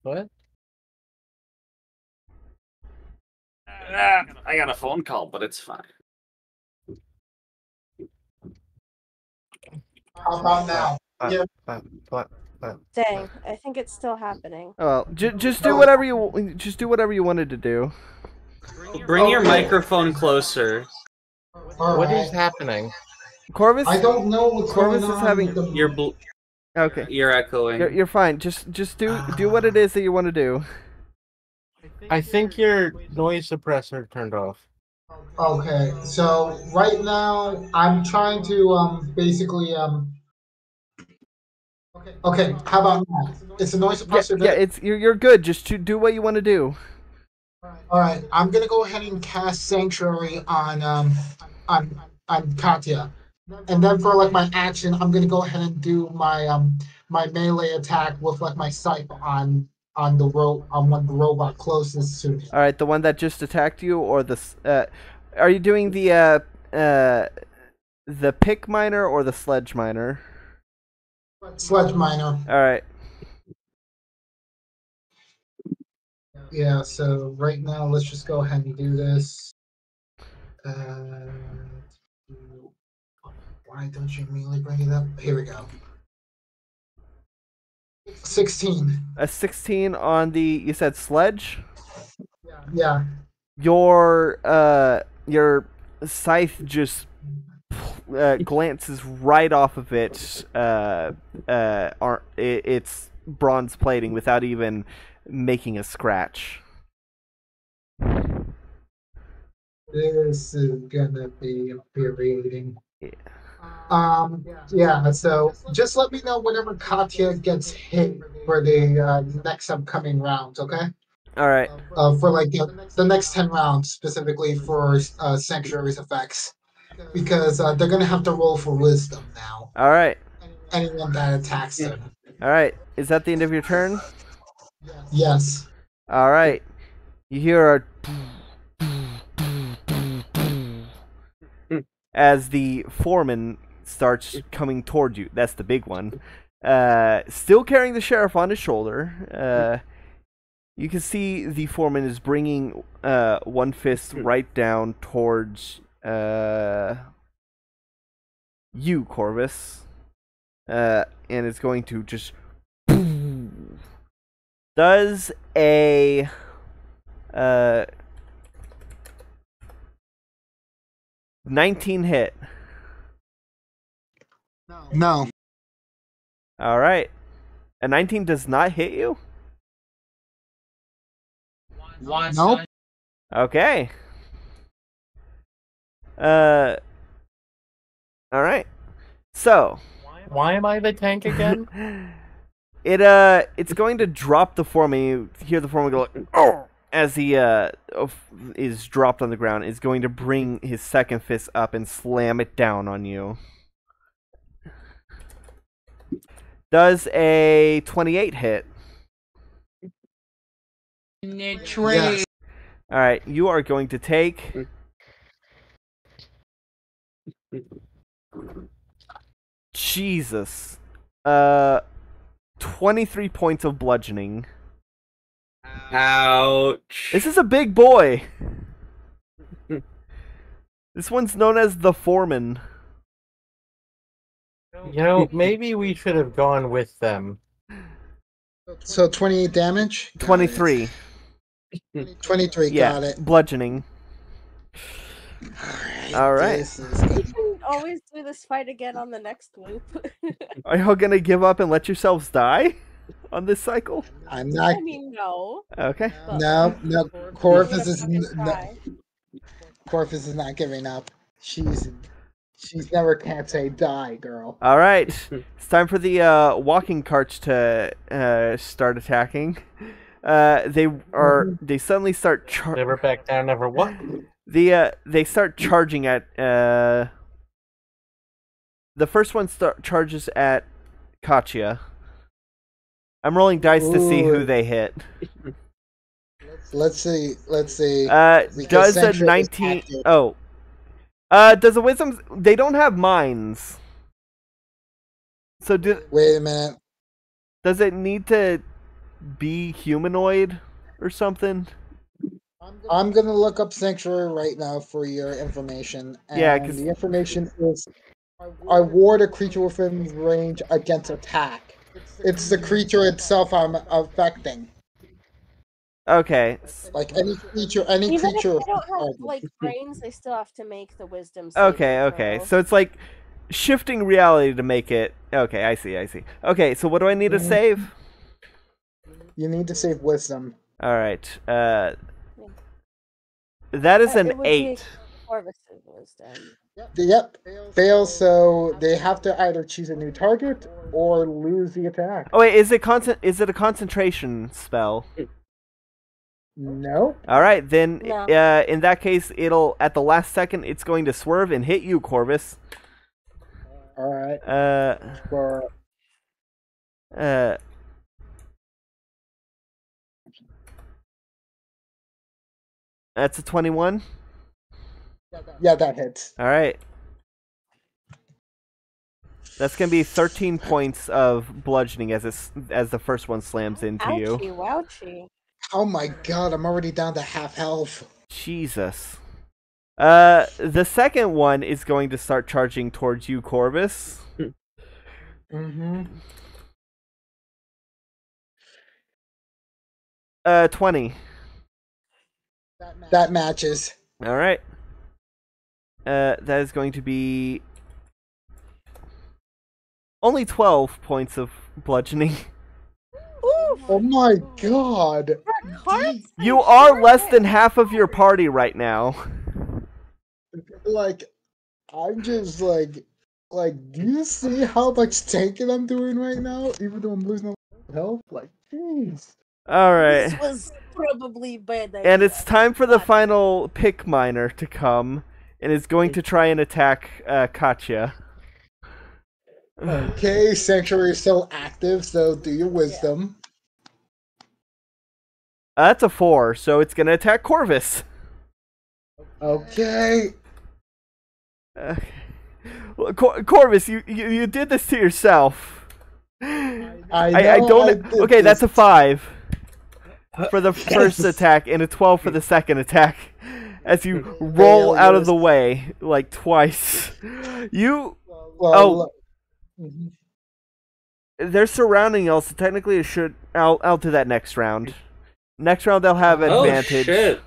What? I got a phone call, but it's fine. How about now? Yeah. Dang, I think it's still happening. Oh, well, just do whatever you wanted to do. Bring your microphone closer. What is Alright. happening? Corvus. I don't know what's Corvus going is on. having- with the- Okay. You're echoing. You're fine. Just do what it is that you want to do. I think your noise suppressor turned off. Okay, so right now I'm trying to basically Okay, how about now? It's a noise suppressor. Yeah, it's you're good. Just do what you want to do. All right, I'm gonna go ahead and cast Sanctuary on Katya, and then for my action, I'm gonna go ahead and do my my melee attack with my scythe on on one of the robot closest to me. All right, the one that just attacked you, or are you doing the pick miner or the sledge miner? Sledge miner. All right. Yeah, so right now, let's just go ahead and do this. Why don't you immediately bring it up? Here we go. 16. A 16 on the, you said sledge? Yeah. Your scythe just glances right off of it. It's bronze plating without even making a scratch. This is gonna be infuriating. Yeah, so just let me know whenever Katya gets hit for the next upcoming rounds, okay? All right. For like the next 10 rounds, specifically for Sanctuary's effects. Because they're gonna have to roll for wisdom now. All right. Anyone that attacks them. All right. Is that the end of your turn? Yes. All right. You hear a as the foreman starts coming toward you. That's the big one. Still carrying the sheriff on his shoulder. You can see the foreman is bringing one fist right down towards you, Corvus. And it's going to just... Does a... 19 hit. No. All right. A 19 does not hit you? Nope. Okay. All right. So, Why am I the tank again? it's going to drop the foreman. You hear the foreman go like, oh, as he is dropped on the ground. Is going to bring his second fist up and slam it down on you. Does a 28 hit? Yes. All right, you are going to take Jesus. 23 points of bludgeoning. Ouch. This is a big boy. This one's known as the Foreman. You know, maybe we should have gone with them. So 28 damage? 23. 23, Yeah, got it. bludgeoning. All right. This is good. We can always do this fight again on the next loop. Are y'all gonna give up and let yourselves die on this cycle? I'm not. I mean, no. Okay. But No. we're Corvus gonna is fucking no, try. Corvus is not giving up. She's never can't say die, girl. All right. It's time for the walking carts to start attacking. They suddenly start Never back down, never what? they start charging at the first one charges at Katya. I'm rolling dice to see who they hit. Let's see. Because Does a Sanctuary is 19? active. Oh, does a wisdom? They don't have minds. So Wait a minute. does it need to be humanoid or something? I'm gonna look up Sanctuary right now for your information. And Yeah, 'cause- the information is I ward a creature within range against attack. It's the creature itself I'm affecting. Okay. Like any creature Even if creature. they don't have like brains, they still have to make the wisdom saving Okay. throw. So it's like shifting reality to make it. Okay, I see. Okay, so what do I need to save? You need to save wisdom. All right. That is It an would be 8. Corvus's wisdom. Yep. Fails, so they have to either choose a new target or lose the attack. Oh wait, is it a concentration spell? No. All right, then No. in that case, it'll at the last second it's going to swerve and hit you, Corvus. Alright. Uh, For That's a 21. Yeah, that hits. All right. That's gonna be 13 points of bludgeoning as the first one slams into you. Ouchie, wouchie. Oh my god, I'm already down to half health. Jesus. The second one is going to start charging towards you, Corvus. Mm-hmm. 20. That matches. All right. That is going to be only 12 points of bludgeoning. Ooh, Oh my god. You are less than half of your party right now. Like, I'm just like, do you see how much tanking I'm doing right now? Even though I'm losing a lot of health? Like, jeez. All This right. was probably bad. And it's time for the final pick miner to come, and is going to try and attack Katya. Okay, Sanctuary is still active, so do your wisdom. That's a 4, so it's going to attack Corvus. Okay. Well, Corvus, you did this to yourself. I don't. Okay, that's a 5 for the first attack and a 12 for the second attack. As you roll out of the way like twice, you. Mhm. They're surrounding y'all, so technically it should. I'll do that next round. Next round they'll have advantage. Oh shit!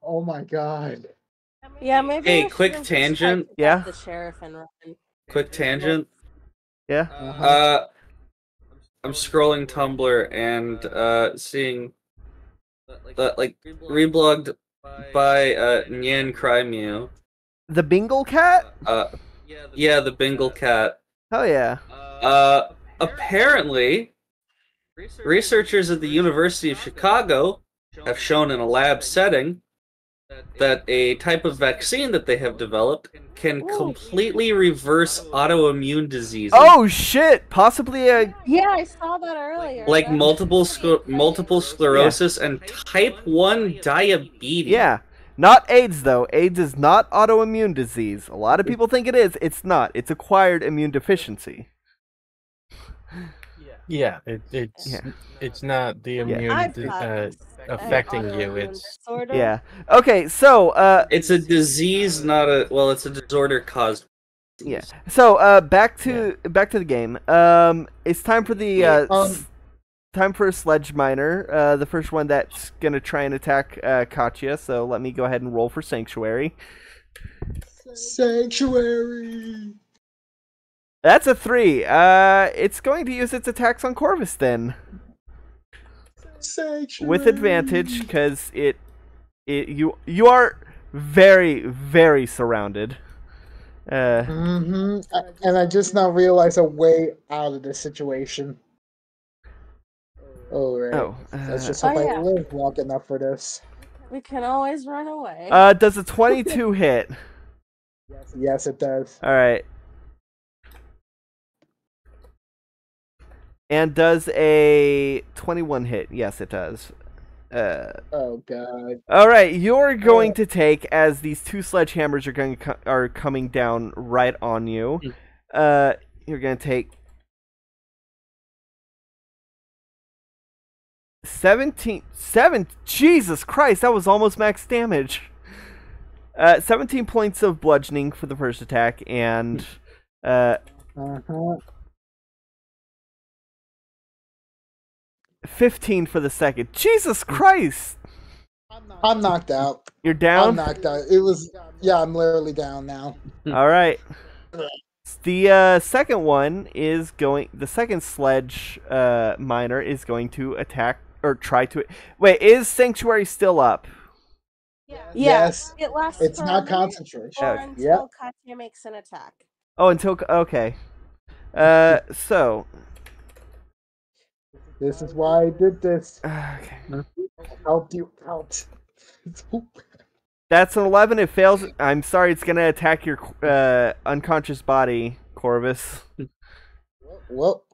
Oh my god. Yeah, maybe. Hey, we quick should've just tried tangent. to Yeah? get the sheriff and run. Quick tangent. Yeah. I'm scrolling Tumblr and seeing that like reblogged by Nyan Crymew. The Bingle Cat? Yeah, the Bengal cat. Hell yeah. Apparently, researchers at the University of Chicago have shown in a lab setting that a type of vaccine that they have developed can completely reverse autoimmune diseases. Oh shit! Possibly a. Yeah, I saw that earlier. Like That's multiple pretty sclerosis and type 1 diabetes. Yeah. Not AIDS, though. AIDS is not autoimmune disease. A lot of people think it is. It's not. It's acquired immune deficiency. Yeah, it's not the immune I've got affecting you. autoimmune It's disorder. Yeah. Okay, so, It's a disease, not a... Well, it's a disorder caused... yeah. So, back to the game. It's time for the, time for a sledge miner. The first one that's gonna try and attack Katya. So let me go ahead and roll for Sanctuary. Sanctuary. That's a 3. It's going to use its attacks on Corvus then, Sanctuary. with advantage because you are very, very surrounded. And I just now realized a way out of this situation. Alright. Let's just hope I live long enough for this. We can always run away. Does a 22 hit? Yes, it does. All right. And does a 21 hit? Yes, it does. Oh god. All right, you're going to take, as these two sledgehammers are coming down right on you. You're going to take 17. Jesus Christ, that was almost max damage. 17 points of bludgeoning for the first attack, and 15 for the second. Jesus Christ! I'm knocked out. You're down? I'm knocked out. It was... Yeah, I'm literally down now. Alright. The second one is going... The second sledge miner is going to attack, or try to... Wait, is Sanctuary still up? Yeah. Yes. It lasts It's for not a minute concentration. or Okay. until Katya makes an attack. Oh, until... Okay. So... This is why I did this. Okay. Helped you out. That's an 11. It fails. I'm sorry, it's going to attack your unconscious body, Corvus. Well.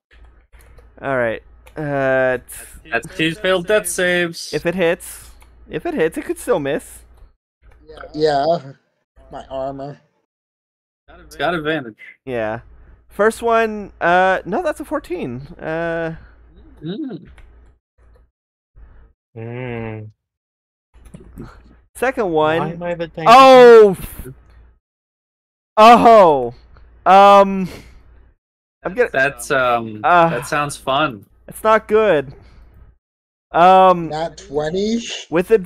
Alright. That's two failed death saves. If it hits... If it hits, it could still miss. Yeah, my armor. It's got advantage. Yeah. First one, no, that's a 14. Mm. Mm. Second Why one. am I the tank? Oh! Oh! I'm gonna. That's that sounds fun. It's not good. Not 20. With it.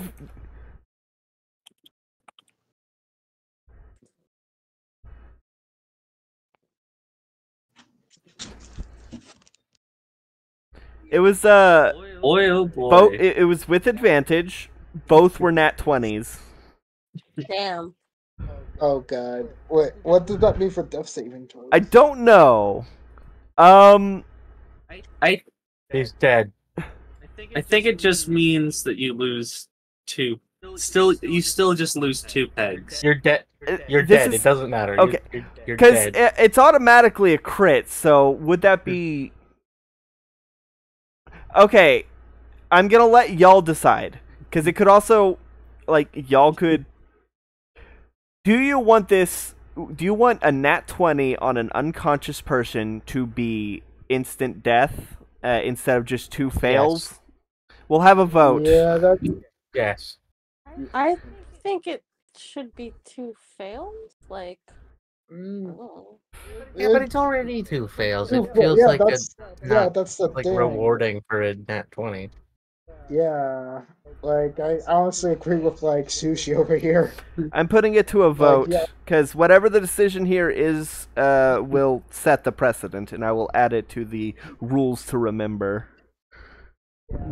It was Boy, oh boy. both. It was with advantage. Both were nat 20s. Damn. Oh god. Wait, what does that mean for death saving throws? I don't know. I He's dead. think it just means that you lose 2. You still just lose 2 pegs. You're dead. You're This dead. is- It doesn't matter. okay. You're Because dead. it's automatically a crit, so would that be... Okay, I'm gonna let y'all decide. Because it could also... Like, y'all could... Do you want this... Do you want a nat 20 on an unconscious person to be instant death instead of just 2 fails? Yes. We'll have a vote. Yeah, that's Yes. I think it should be 2 fails. Like, mm, oh. Yeah, but it's already 2 fails. It yeah, feels like that's not that's the like thing. rewarding for a nat 20. Yeah, like I honestly agree with like Sushi over here. I'm putting it to a vote, yeah. because whatever the decision here is will set the precedent, and I will add it to the rules to remember.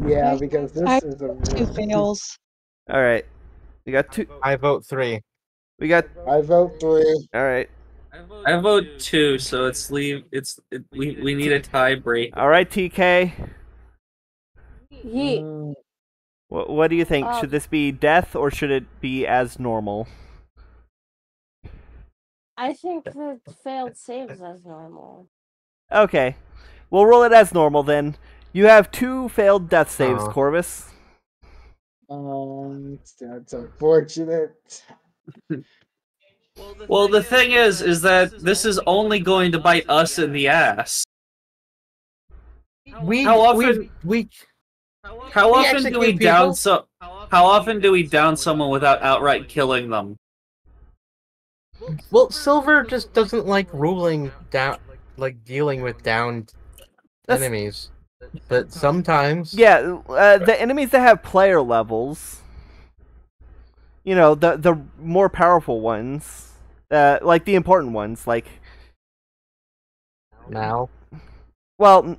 Yeah, I- because this I- is a 2 fails. All right, we got 2. I vote 3. We got. I vote 3. All right, I vote 2, so we need a tie break. all right, TK. Yeet. Mm, What do you think? Should this be death or should it be as normal? I think the failed saves as normal. Okay, we'll roll it as normal then. You have 2 failed death saves, Aw. Corvus. that's unfortunate. Well, the thing is that this is only going to bite us in the ass. How often- How We often do we execute down people? How often do we down someone without outright killing them? Well, Silver just doesn't like ruling down, like dealing with downed That's- enemies. But sometimes, Yeah, the enemies that have player levels, you know, the more powerful ones, like the important ones, like, now well,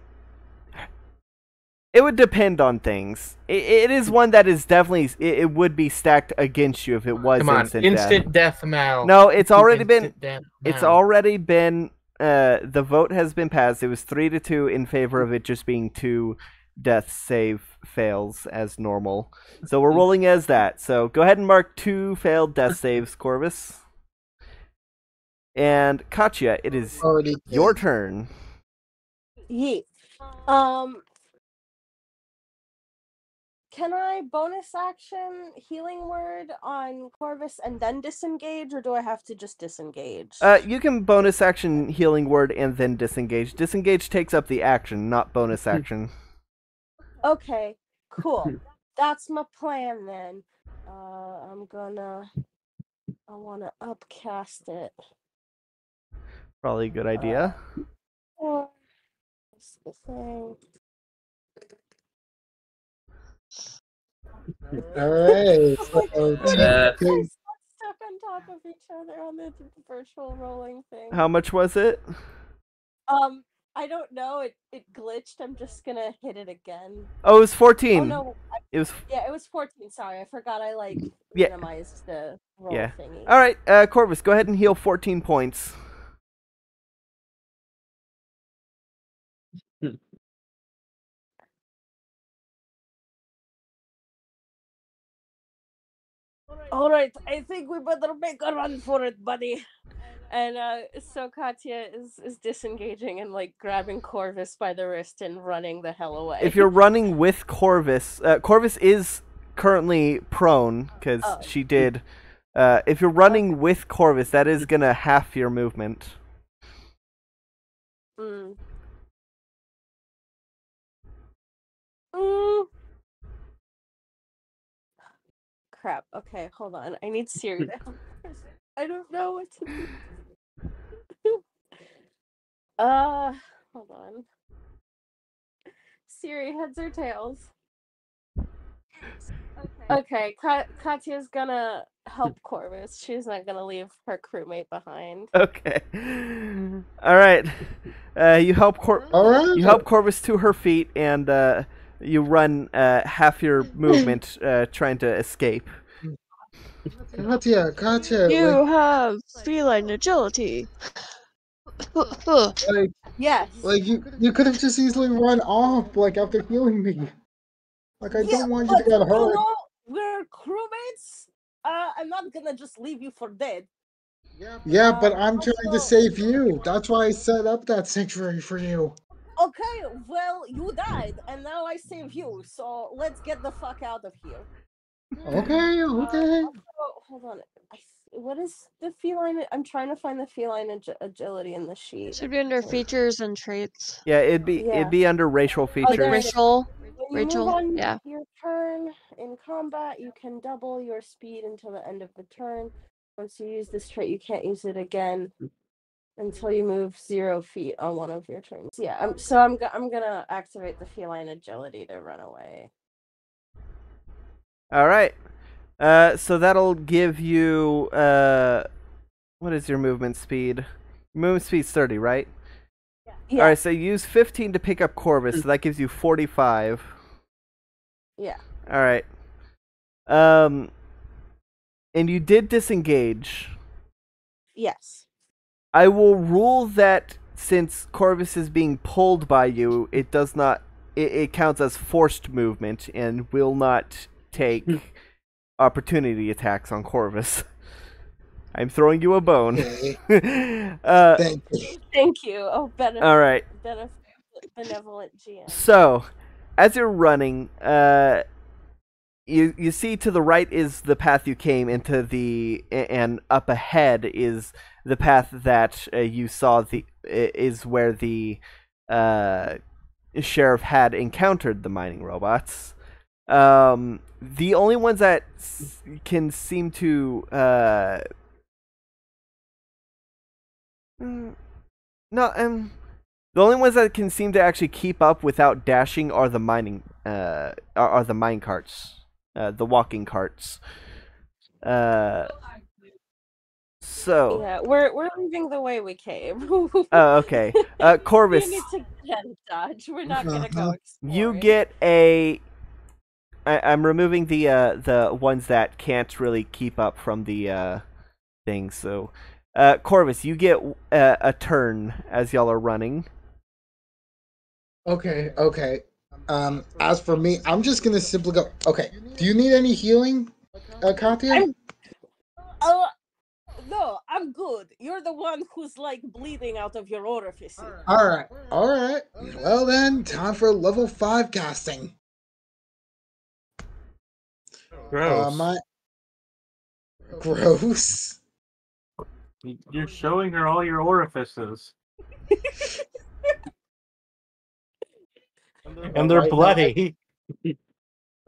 it would depend on things. It is one that is definitely, it would be stacked against you if it was come on, instant instant death. death, Mal. No, it's already been, Instant death, it's Mal. already been, the vote has been passed. It was 3-2 in favor of it just being 2 death save fails as normal. So we're rolling as that. So go ahead and mark 2 failed death saves, Corvus. And Katya, it is Already your did. turn. Yeet. Can I bonus action healing word on Corvus and then disengage, or do I have to just disengage? You can bonus action healing word and then disengage. Disengage takes up the action, not bonus action. Okay, cool. That's my plan then. I wanna upcast it. Probably a good idea. Or what's the thing? Alright. We're stuck on top of each other on the virtual rolling thing. How much was it? I don't know. It glitched. I'm just gonna hit it again. Oh, it was 14. Oh no, It was it was 14. Sorry, I forgot. I Yeah. minimized the roll Yeah. thingy. All right, Corvus, go ahead and heal 14 points. All right, I think we better make a run for it, buddy. And so Katya is disengaging and like grabbing Corvus by the wrist and running the hell away. If you're running with Corvus, Corvus is currently prone because Oh. she did. If you're running with Corvus, that is gonna half your movement. Mm. Mm. Crap. Okay, hold on. I need Siri to help. I don't know what to do. Hold on. Siri, heads or tails? Okay, Katya's gonna help Corvus. She's not gonna leave her crewmate behind. Okay. All right. You help All right. You help Corvus to her feet, and you run half your movement trying to escape. Katya, You have feline agility. like Yes. you could have just easily run off like after healing me. Like I don't want you to but, get hurt. we're crewmates. I'm not gonna just leave you for dead. Yeah, but I'm trying to also- save you. That's why I set up that sanctuary for you. Okay, well, you died, and now I save you. So let's get the fuck out of here. Okay. Also, hold on. What is the feline? I'm trying to find the feline agility in the sheet. Should be under features and traits. Yeah, it'd be under racial features. there it is. Rachel. When you Rachel, move on yeah. your turn in combat, you can double your speed until the end of the turn. Once you use this trait, you can't use it again until you move 0 feet on one of your turns. Yeah, I'm gonna activate the feline agility to run away. All right. So that'll give you what is your movement speed? Movement speed's 30, right? Yeah. All right. So use 15 to pick up Corvus. So that gives you 45. Yeah. All right. And you did disengage. Yes. I will rule that since Corvus is being pulled by you, it does not. It counts as forced movement and will not take opportunity attacks on Corvus. I'm throwing you a bone. Okay. Thank you. Thank you. Oh, all right. Benevolent GM. So, as you're running, you see to the right is the path you came into and up ahead is the path that you saw is where the sheriff had encountered the mining robots. The only ones that can seem to the only ones that can seem to actually keep up without dashing are the mine carts, the walking carts. So yeah, we're leaving the way we came. okay. Corvus, we need to get in Dodge. We're not gonna go exploring. you get a. I'm removing the ones that can't really keep up from the thing. So, Corvus, you get a turn as y'all are running. Okay. As for me, I'm just gonna simply go. Okay. Do you need any healing, Katya? No, I'm good. You're the one who's like bleeding out of your orifices. All right. Well then, time for level 5 casting. Gross. Gross. You're showing her all your orifices. And they're bloody.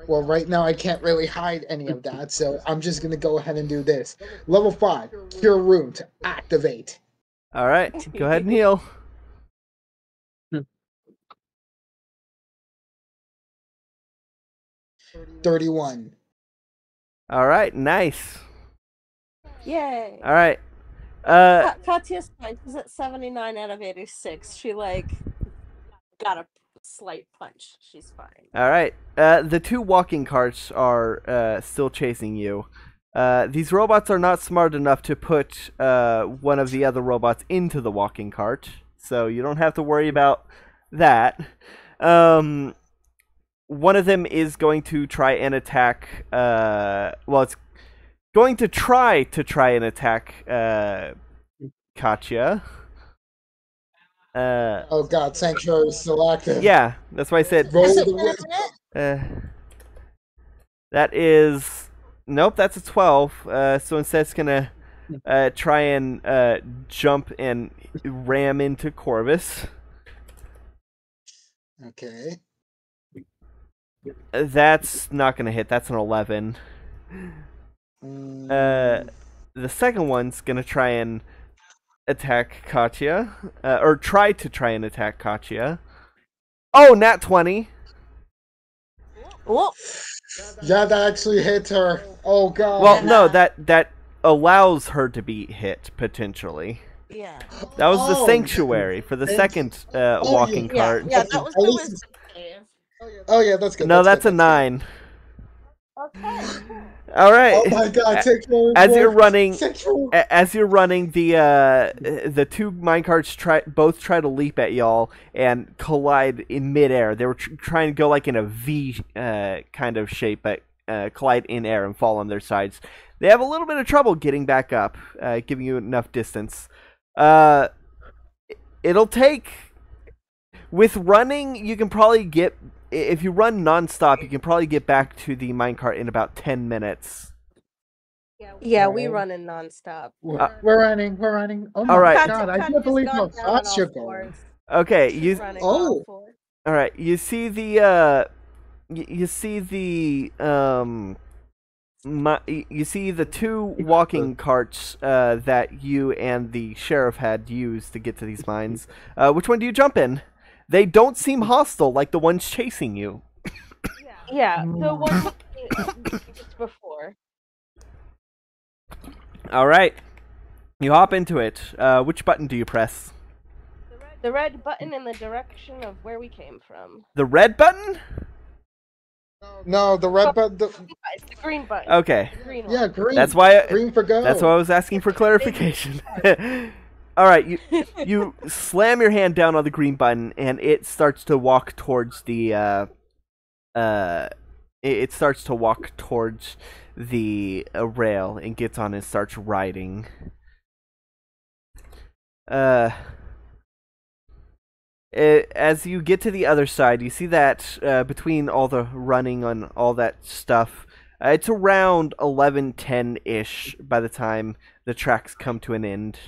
Well, right now I can't really hide any of that, so I'm just gonna go ahead and do this. Level 5, Cure Wound, activate. All right, go ahead and heal. 31. All right, nice. Yay. All right. Katya's fine. She's at 79 out of 86. She got a slight punch. She's fine. All right. The two walking carts are still chasing you. These robots are not smart enough to put one of the other robots into the walking cart, so you don't have to worry about that. One of them is going to try and attack. It's going to try and attack Katya. Oh god, Sanctuary is still active. Yeah, that's why I said. Roll the whip. That is... Nope, that's a 12. So instead it's going to try and jump and ram into Corvus. Okay. That's not going to hit. That's an 11. The second one's going to try and attack Katya. Or try to attack Katya. Oh, nat 20. Whoa. Yeah, that actually hits her. Oh god. Well, no, that allows her to be hit, potentially. Yeah. That was the Oh, sanctuary for the second walking cart. Yeah, that was At the least wisdom save. Oh yeah, that's good. No, that's good, a 9. Okay. All right. Oh my god, As you're running, sexual. the two minecarts both try to leap at y'all and collide in midair. They were trying to go like in a V kind of shape, but collide in air and fall on their sides. They have a little bit of trouble getting back up, giving you enough distance. It'll take... With running, you can probably get... If you run nonstop, you can probably get back to the minecart in about 10 minutes. Yeah, we run in nonstop. We're running. Oh my All right. god, I can't believe how fast you're going. Okay, you... Oh. All right, you see the you see the you see the two walking carts that you and the sheriff had used to get to these mines. Which one do you jump in? They don't seem hostile like the ones chasing you. Yeah, the one just before. All right, you hop into it. Which button do you press? The red button in the direction of where we came from. The red button? No, the red button. It's the green button. Okay. The green one. Yeah, green. That's why. Green for go. That's why I was asking for clarification. All right, you slam your hand down on the green button, and it starts to walk towards the it starts to walk towards the rail and gets on and starts riding. As you get to the other side, you see that between all the running on all that stuff, it's around 11:10-ish by the time the tracks come to an end.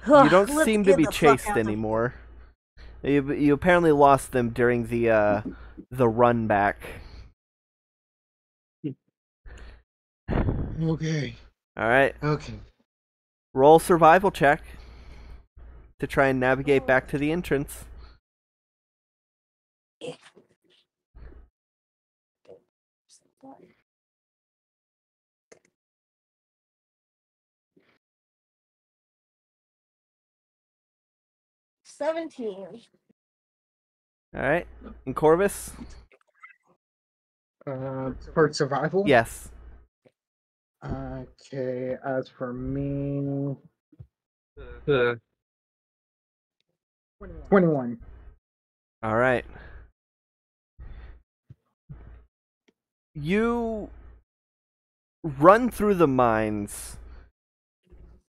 You don't seem to be chased anymore. You apparently lost them during the run back. Okay. All right. Okay. Roll survival check to try and navigate back to the entrance. $17. All right. And Corvus? For survival? Yes. Okay, as for me... 21. All right. You run through the mines.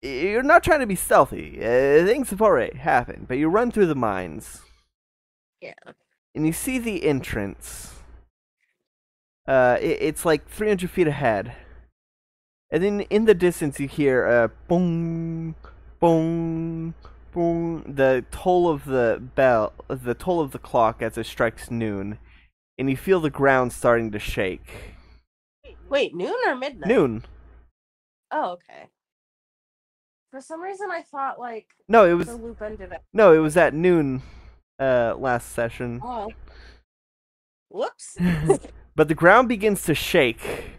You're not trying to be stealthy. Things have already happened, but you run through the mines. Yeah. And you see the entrance. It's like 300 feet ahead. And then in the distance you hear boom, boom, boom, the toll of the bell, the toll of the clock as it strikes noon. And you feel the ground starting to shake. Wait, noon or midnight? Noon. Oh, okay. For some reason, I thought like No, it was the loop ended at. no, it was at noon last session. Oh. Whoops. But the ground begins to shake.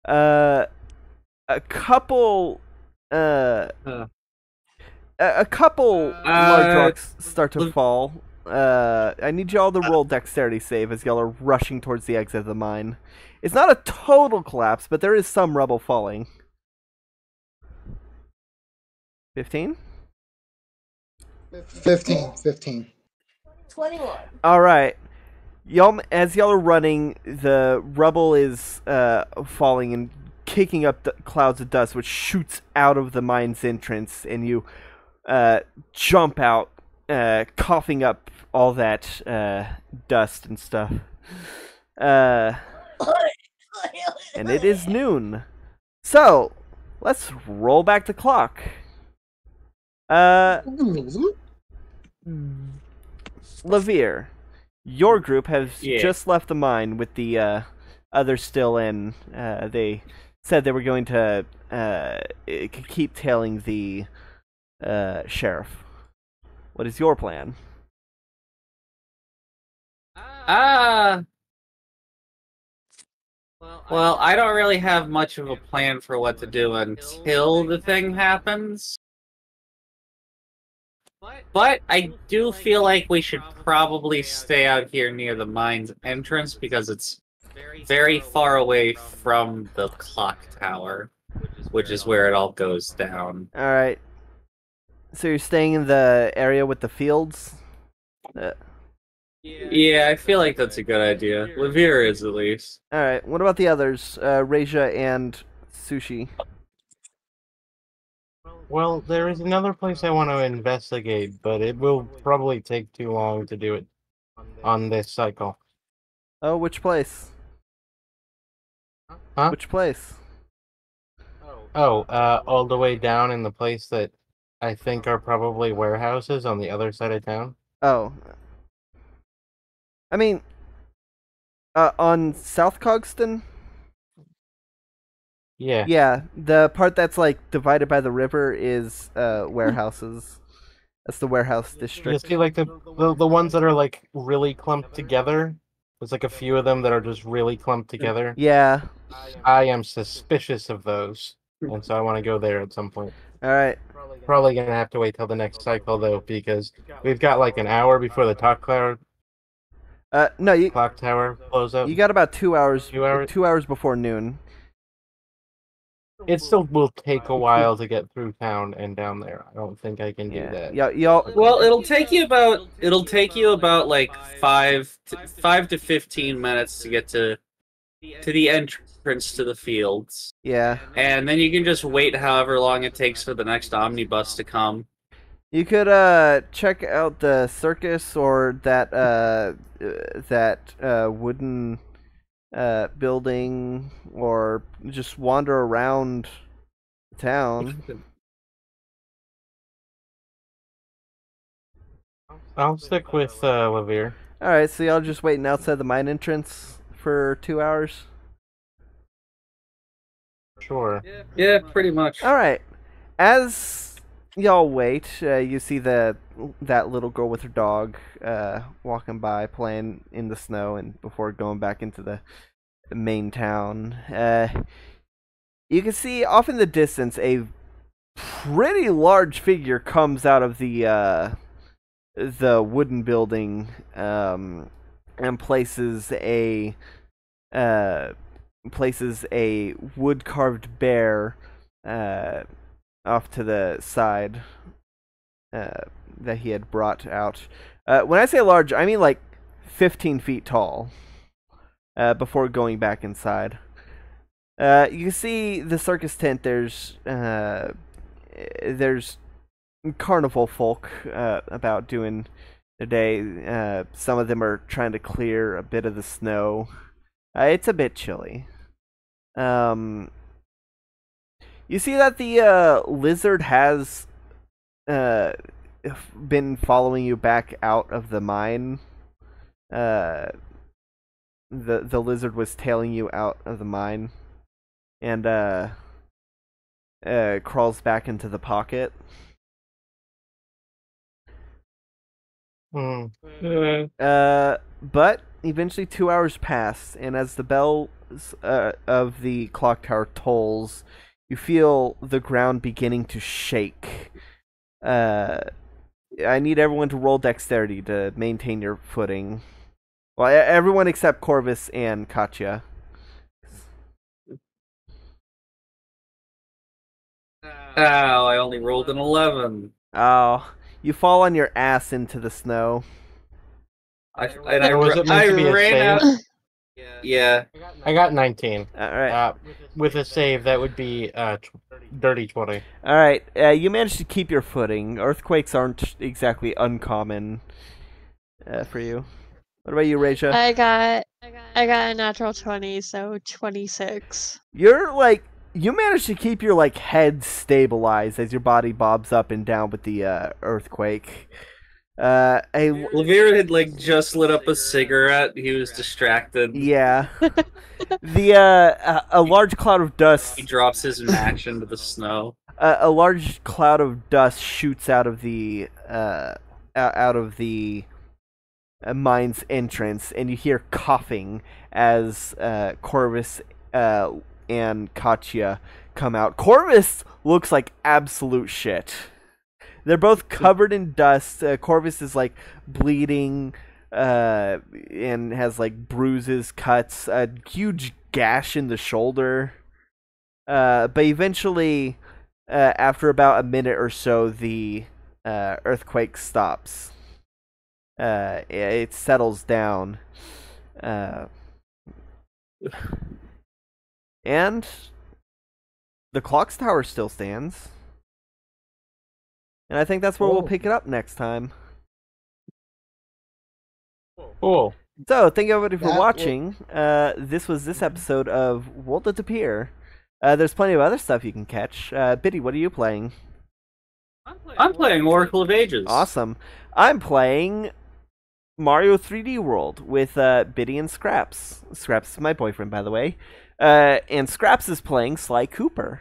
A couple large rocks start to fall. I need y'all to roll dexterity save as y'all are rushing towards the exit of the mine. It's not a total collapse, but there is some rubble falling. 15? 15. 21. All right. As y'all are running, the rubble is falling and kicking up clouds of dust, which shoots out of the mine's entrance, and you jump out, coughing up all that dust and stuff. And it is noon. So, let's roll back the clock. Lavir, your group has just left the mine with the others still in. They said they were going to keep tailing the sheriff. What is your plan? Well, I don't really have much of a plan for what to do until the thing happens. But I do feel like we should probably stay out here near the mine's entrance because it's very far away from the clock tower, which is where it all goes down. Alright. So you're staying in the area with the fields? Yeah, I feel like that's a good idea. Lavir is, at least. Alright, what about the others? Reja and Sushi. Well, there is another place I want to investigate, but it will probably take too long to do it on this cycle. Oh, which place? Huh? Which place? Oh, all the way down in the place that I think are probably warehouses on the other side of town. Oh. I mean, on South Cogston? Yeah. Yeah, the part that's like divided by the river is warehouses. That's the warehouse You district. see, like the ones that are like really clumped together. There's like a few of them that are just really clumped together. Yeah. I am suspicious of those, and so I want to go there at some point. Alright. Probably gonna have to wait till the next cycle though, because we've got like an hour before the No, clock tower blows up. you got about 2 hours. 2 hours? 2 hours before noon. It still will take a while to get through town and down there. I don't think I can do that. Yeah, y'all. Well, it'll take you about like 5 to 15 minutes to get to the entrance to the fields. Yeah. And then you can just wait however long it takes for the next omnibus to come. You could check out the circus or that wooden building, or just wander around town. I'll stick with Lavir. Alright, so y'all just waiting outside the mine entrance for 2 hours? Sure. Yeah, pretty much. Alright. As y'all wait, you see that little girl with her dog walking by, playing in the snow, and before going back into the main town. You can see off in the distance a pretty large figure comes out of the wooden building and places a wood carved bear off to the side that he had brought out. When I say large, I mean like 15 feet tall. Before going back inside, you can see the circus tent. There's carnival folk about doing their day. Some of them are trying to clear a bit of the snow. It's a bit chilly. You see that the lizard has been following you back out of the mine. The lizard was tailing you out of the mine, and crawls back into the pocket. But eventually 2 hours pass, and as the bells of the clock tower tolls, you feel the ground beginning to shake. I need everyone to roll dexterity to maintain your footing. Well, everyone except Corvus and Katya. Oh, I only rolled an 11. Oh, you fall on your ass into the snow. I Was it meant to be a ran save? out. Yeah. I got 19. Alright. With a save, that would be dirty 20. Alright, you managed to keep your footing. Earthquakes aren't exactly uncommon for you. What about you, Raja? I got a natural 20, so 26. You're like you managed to keep your like head stabilized as your body bobs up and down with the earthquake. A Levere had like just lit up a cigarette. He was distracted. yeah. The a large cloud of dust. He drops his match into the snow. A large cloud of dust shoots out of the mine's entrance, and you hear coughing as Corvus and Katya come out. Corvus looks like absolute shit. They're both covered in dust. Corvus is like bleeding and has like bruises, cuts, a huge gash in the shoulder. But eventually, after about a minute or so, the earthquake stops. It settles down. And the clock's tower still stands. And I think that's where we'll pick it up next time. Cool. So, thank you everybody for That watching. This was this episode of World of Tapir. There's plenty of other stuff you can catch. Biddy, what are you playing? I'm playing Oracle of Ages. Awesome. I'm playing Mario 3D World with Biddy and Scraps. Scraps is my boyfriend, by the way. And Scraps is playing Sly Cooper.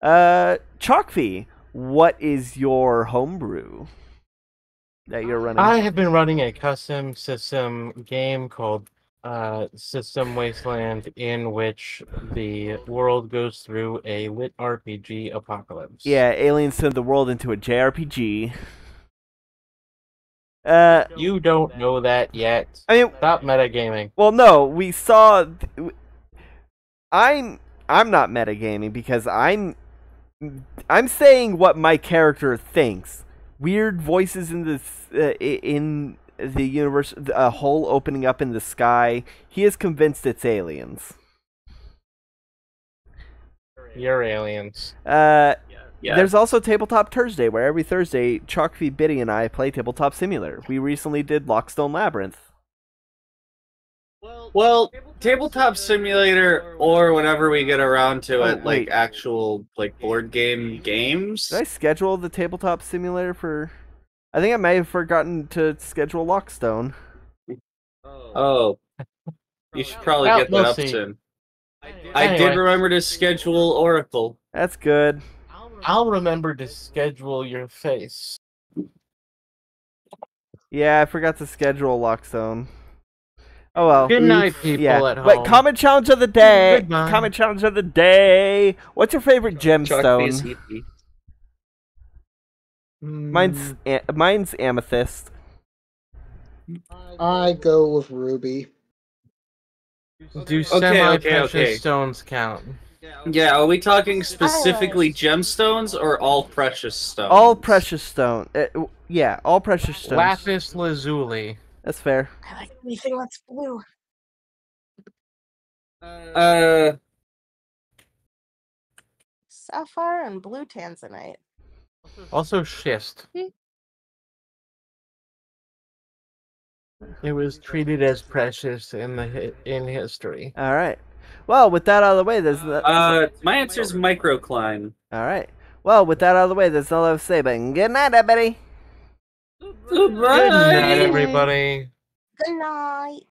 Chalkfee, what is your homebrew that you're running? I have been running a custom system game called System Wasteland, in which the world goes through a lit RPG apocalypse. Yeah, aliens turned the world into a JRPG. You don't know that yet. I mean, Stop metagaming. well, no, we saw. I'm not metagaming because I'm saying what my character thinks. Weird voices in the universe, a hole opening up in the sky. He is convinced it's aliens. You're aliens. Yeah. There's also Tabletop Thursday, where every Thursday, Chalkfee, Biddy, and I play Tabletop Simulator. We recently did Lockstone Labyrinth. Well, Tabletop Simulator, or whenever we get around to it, wait. like actual like board games. Did I schedule the Tabletop Simulator for... I think I may have forgotten to schedule Lockstone. Oh, you should probably Well, get that we'll up see. soon. I Anyway. did remember to schedule Oracle. That's good. I'll remember to schedule your face. Yeah, I forgot to schedule Lockstone. Oh well. Good night, people Yeah. at home. Wait, comment challenge of the day. Goodbye. Comment challenge of the day. What's your favorite Chalkfee's gemstone? EP. Mine's amethyst. I go with Ruby. Do Okay, semi-precious okay. stones count? Yeah, are we talking specifically gemstones or all precious stones? All precious stone. Yeah, all precious stones. Lapis lazuli. That's fair. I like anything that's blue. Sapphire and blue tanzanite. Also schist. It was treated as precious in history. All right. Well, with that out of the way, there's my answer is microcline. all right. Well, with that out of the way, there's nothing else to say. But good night, everybody. Goodbye. Good night, everybody. Good night.